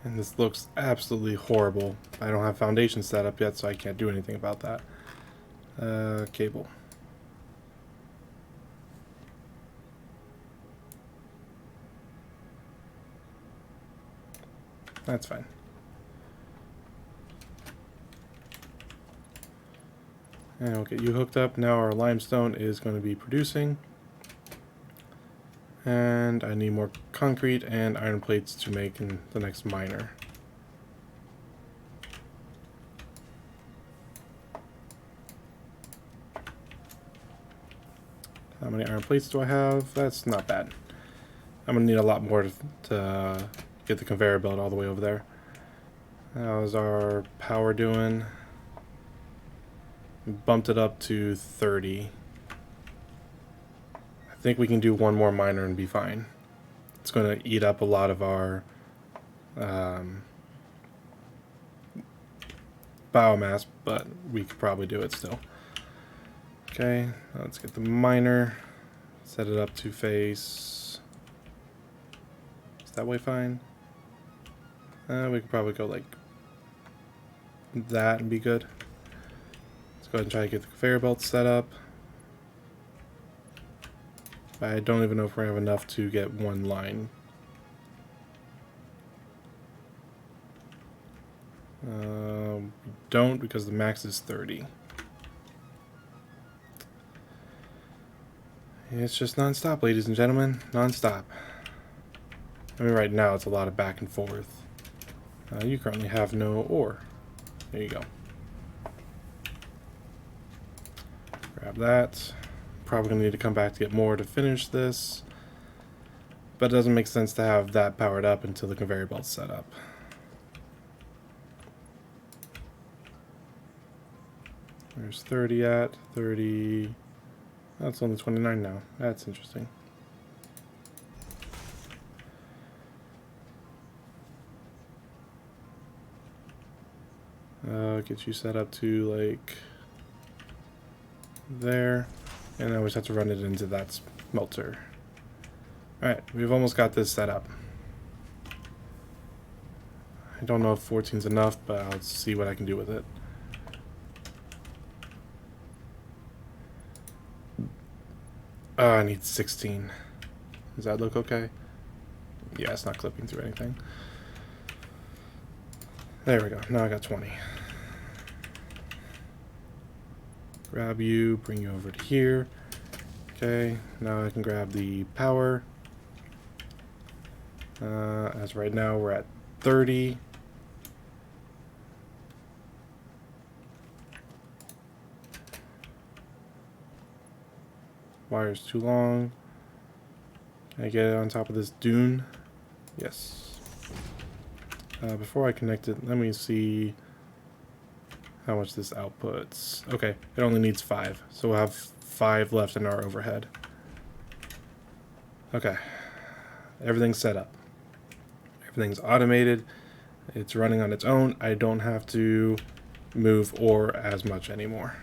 And this looks absolutely horrible. I don't have foundation set up yet, so I can't do anything about that. Cable. That's fine. And we'll get you hooked up. Now our limestone is going to be producing. And I need more concrete and iron plates to make in the next miner. How many iron plates do I have? That's not bad. I'm going to need a lot more to get the conveyor belt all the way over there. How's our power doing? We bumped it up to 30. I think we can do one more miner and be fine. It's going to eat up a lot of our biomass, but we could probably do it still. Okay, let's get the miner. Set it up to face... Is that way fine? We could probably go like that and be good. Let's go ahead and try to get the conveyor belt set up. I don't even know if we have enough to get one line. We don't, because the max is 30. It's just non-stop, ladies and gentlemen. Non-stop. I mean, right now it's a lot of back and forth. You currently have no ore. There you go. Grab that. Probably going to need to come back to get more to finish this. But it doesn't make sense to have that powered up until the conveyor belt's set up. There's 30 at 30. That's only 29 now. That's interesting. Get you set up to like there, and then we just have to run it into that smelter. Alright, we've almost got this set up. I don't know if 14's enough, but I'll see what I can do with it. I need 16. Does that look okay? Yeah, it's not clipping through anything. There we go. Now I got 20. Grab you, bring you over to here. Okay, now I can grab the power. As right now we're at 30. Wire's too long. Can I get it on top of this dune? Yes. Before I connect it, let me see how much this outputs. Okay, it only needs 5, so we'll have 5 left in our overhead. Okay, everything's set up. Everything's automated. It's running on its own. I don't have to move ore as much anymore.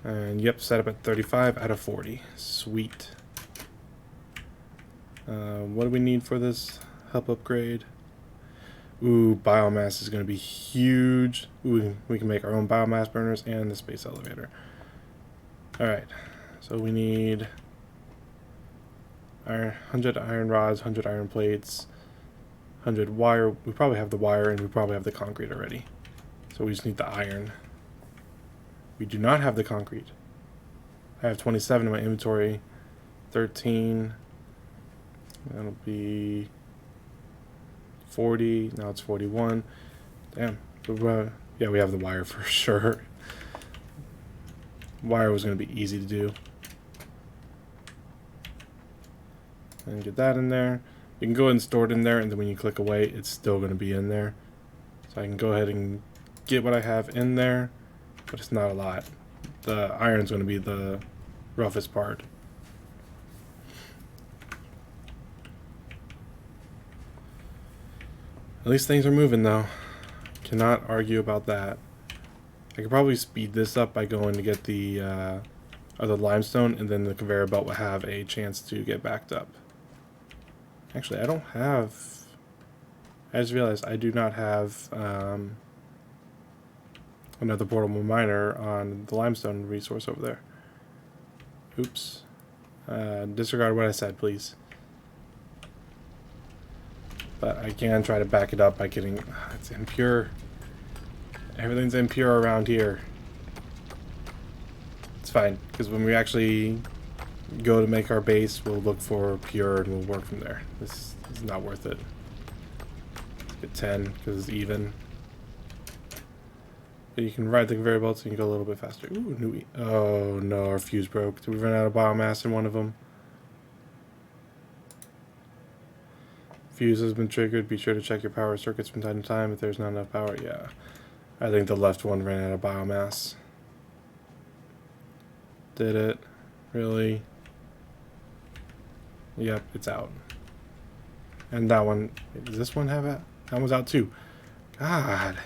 And yep, set up at 35 out of 40. Sweet. What do we need for this help upgrade? Ooh, biomass is going to be huge. Ooh, we can make our own biomass burners and the space elevator. Alright, so we need 100 iron rods, 100 iron plates, 100 wire. We probably have the wire and we probably have the concrete already. So we just need the iron. We do not have the concrete. I have 27 in my inventory. 13. That'll be 40. Now it's 41. Damn. Yeah, we have the wire for sure. Wire was going to be easy to do. And get that in there. You can go ahead and store it in there, and then when you click away, it's still going to be in there. So I can go ahead and get what I have in there, but it's not a lot. The iron's going to be the roughest part. At least things are moving though. Cannot argue about that. I could probably speed this up by going to get the other limestone, and then the conveyor belt will have a chance to get backed up. Actually, I don't have... I just realized I do not have another portable miner on the limestone resource over there. Oops. Disregard what I said, please. But I can try to back it up by getting... it's impure. Everything's impure around here. It's fine, because when we actually go to make our base, we'll look for pure and we'll work from there. This is not worth it. Let's get 10, because it's even. But you can ride the conveyor belt so you can go a little bit faster. Ooh, new oh no, our fuse broke. Did we run out of biomass in one of them? Fuse has been triggered. Be sure to check your power circuits from time to time if there's not enough power. Yeah. I think the left one ran out of biomass. Did it? Really? Yep, it's out. And that one... does this one have it? That one's out too. God.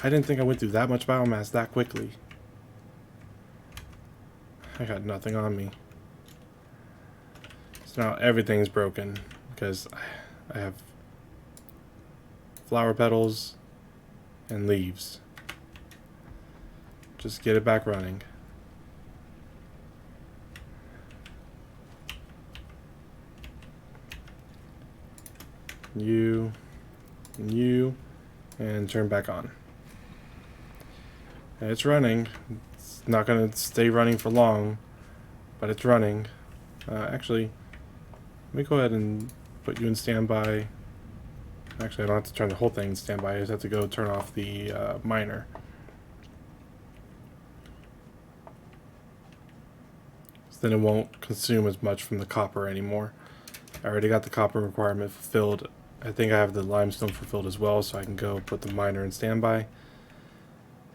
I didn't think I went through that much biomass that quickly. I got nothing on me. So now everything's broken because I have flower petals and leaves. Just get it back running. You and you, and turn back on. And it's running. It's not going to stay running for long, but it's running. Actually, Let me go ahead and put you in standby. Actually, I don't have to turn the whole thing in standby. I just have to go turn off the miner. So then it won't consume as much from the copper anymore. I already got the copper requirement fulfilled. I think I have the limestone fulfilled as well, so I can go put the miner in standby.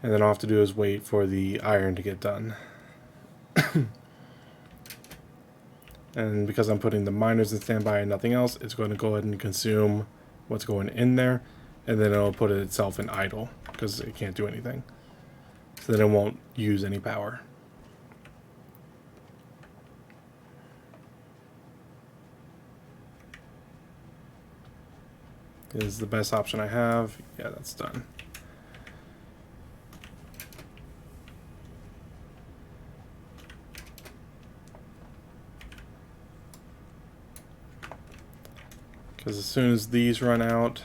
And then all I have to do is wait for the iron to get done. And because I'm putting the miners in standby and nothing else, it's going to go ahead and consume what's going in there, and then it'll put it itself in idle because it can't do anything. So then it won't use any power. Is the best option I have. Yeah, that's done. Because as soon as these run out,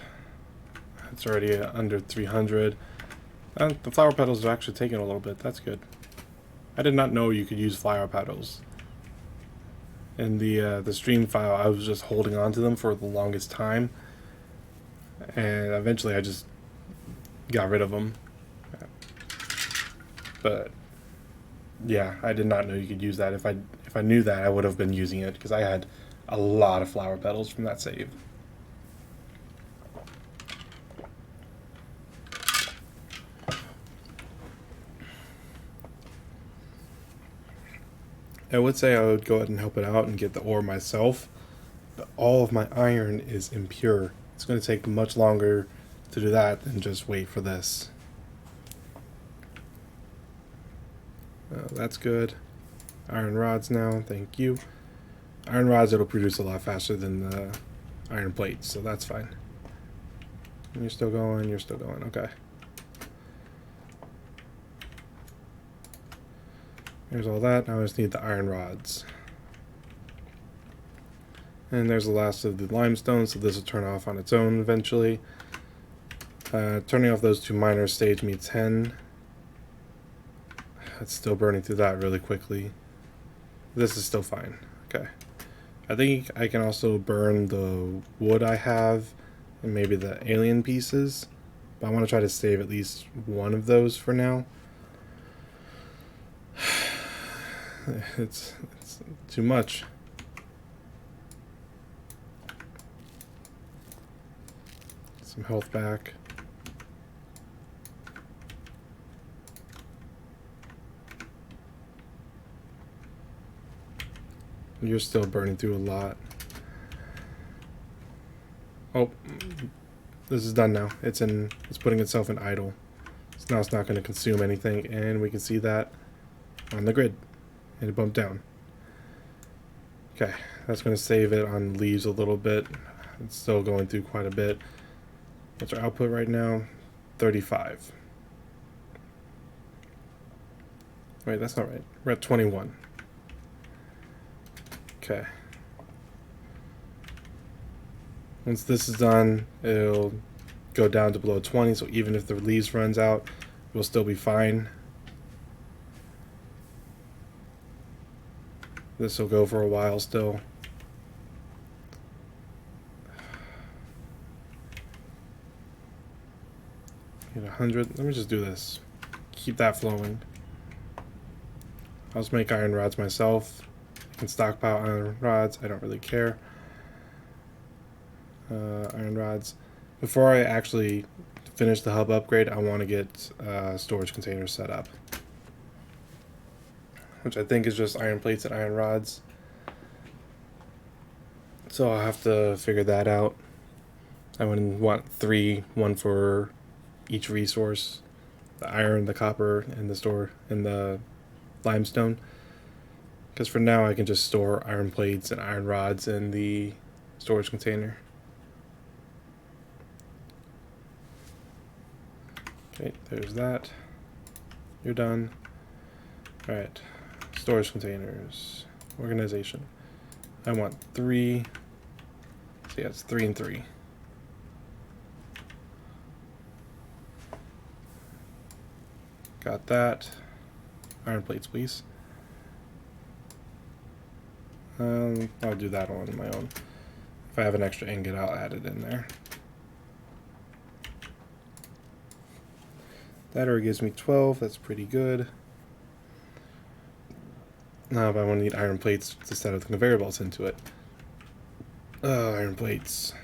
it's already under 300. And the flower petals are actually taking a little bit. That's good. I did not know you could use flower petals. In the stream file, I was just holding on to them for the longest time, and eventually I just got rid of them. But yeah, I did not know you could use that. If I knew that, I would have been using it because I had a lot of flower petals from that save. I would say I would go ahead and help it out and get the ore myself, but all of my iron is impure. It's going to take much longer to do that than just wait for this. That's good. Iron rods now, thank you. Iron rods, it'll produce a lot faster than the iron plates, so that's fine. You're still going, okay. There's all that. Now I just need the iron rods. And there's the last of the limestone, so this will turn off on its own eventually. Turning off those two miners stage me 10. It's still burning through that really quickly. This is still fine. Okay. I think I can also burn the wood I have and maybe the alien pieces, but I want to try to save at least one of those for now. It's too much. Some health back. You're still burning through a lot. Oh, this is done now. It's putting itself in idle. So now it's not going to consume anything, and we can see that on the grid. And it bumped down. Okay, that's going to save it on leaves a little bit. It's still going through quite a bit. What's our output right now? 35. Wait, that's not right. We're at 21. Okay. Once this is done, it'll go down to below 20, so even if the leaves runs out, we'll still be fine. This will go for a while still. Get 100. Let me just do this. Keep that flowing. I'll just make iron rods myself. I can stockpile iron rods. I don't really care. Iron rods. Before I actually finish the hub upgrade, I want to get storage containers set up, which I think is just iron plates and iron rods. So I'll have to figure that out. I would want 3, 1 for each resource: the iron, the copper, and the limestone. Because for now I can just store iron plates and iron rods in the storage container. Okay, there's that. You're done. Alright. Storage containers. Organization. I want 3. So yeah, it's 3 and 3. Got that. Iron plates, please. I'll do that on my own. If I have an extra ingot, I'll add it in there. That already gives me 12. That's pretty good. Now, if I want to need iron plates to set up the conveyor belts into it. Iron plates.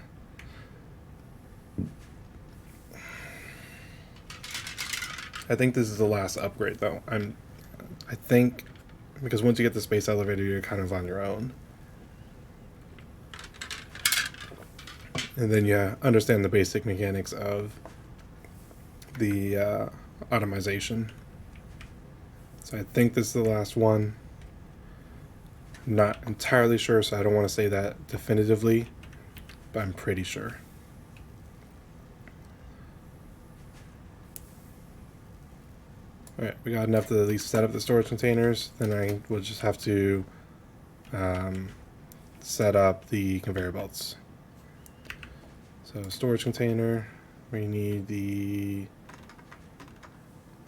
I think this is the last upgrade, though. I think, because once you get the space elevator, you're kind of on your own. And then you understand the basic mechanics of the automation. So I think this is the last one. I'm not entirely sure, so I don't want to say that definitively, but I'm pretty sure. Alright, we got enough to at least set up the storage containers. Then I will just have to set up the conveyor belts. So storage container, we need the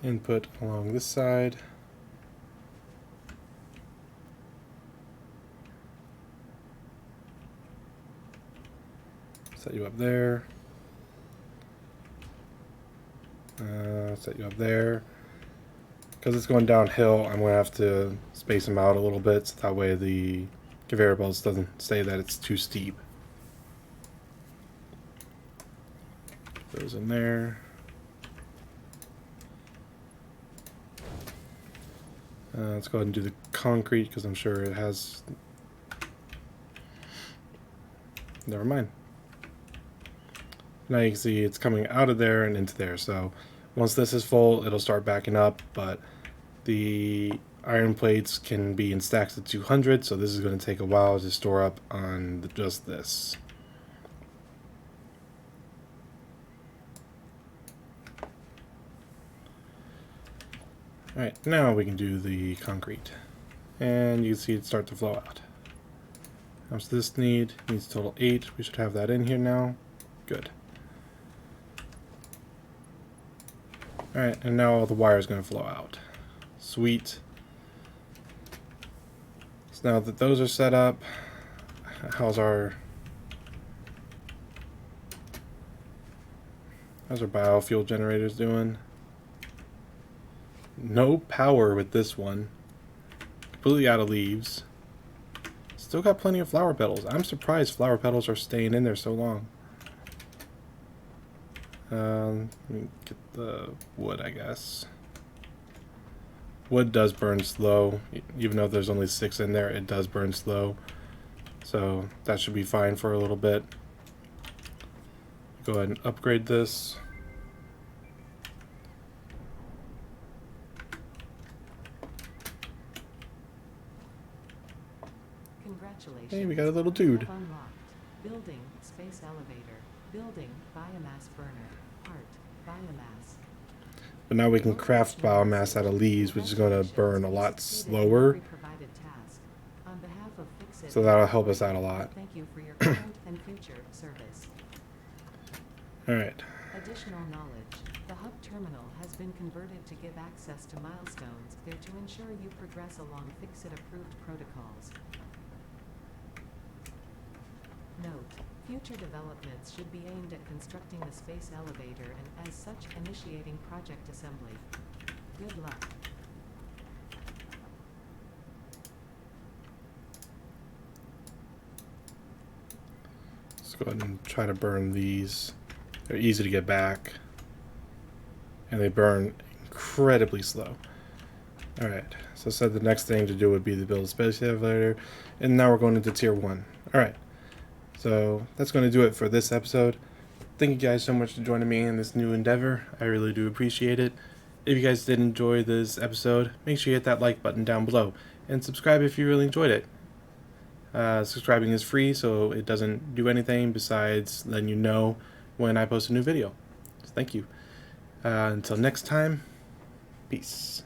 input along this side. Set you up there. Set you up there. Because it's going downhill, I'm going to have to space them out a little bit so that way the conveyor belts doesn't say that it's too steep. Those in there. Let's go ahead and do the concrete because I'm sure it has... Never mind. Now you can see it's coming out of there and into there. So once this is full, it'll start backing up, but the iron plates can be in stacks of 200, so this is going to take a while to store up on just this. Alright, now we can do the concrete. And you can see it start to flow out. How much does this need? It needs a total 8. We should have that in here now. Good. Alright, and now all the wire is going to flow out. Sweet. So now that those are set up, how's our biofuel generators doing? No power with this one. Completely out of leaves. Still got plenty of flower petals. I'm surprised flower petals are staying in there so long. Let me get the wood, I guess. Wood does burn slow. Even though there's only 6 in there, it does burn slow. So that should be fine for a little bit. Go ahead and upgrade this. Congratulations. Hey, we got a little dude. Unlocked. Building, space elevator. Building, biomass burner. Part, biomass. But now we can craft biomass out of leaves, which is going to burn a lot slower. So that'll help us out a lot. Thank you for your current and future service. Alright. Additional knowledge. The hub terminal has been converted to give access to milestones there to ensure you progress along Fix-It-approved protocols. Note: future developments should be aimed at constructing the space elevator and, as such, initiating project assembly. Good luck. Let's go ahead and try to burn these. They're easy to get back. And they burn incredibly slow. Alright, so I said the next thing to do would be to build a space elevator. And now we're going into tier 1. Alright. So that's going to do it for this episode. Thank you guys so much for joining me in this new endeavor. I really do appreciate it. If you guys did enjoy this episode, make sure you hit that like button down below. And subscribe if you really enjoyed it. Subscribing is free, so it doesn't do anything besides letting you know when I post a new video. So thank you. Until next time, peace.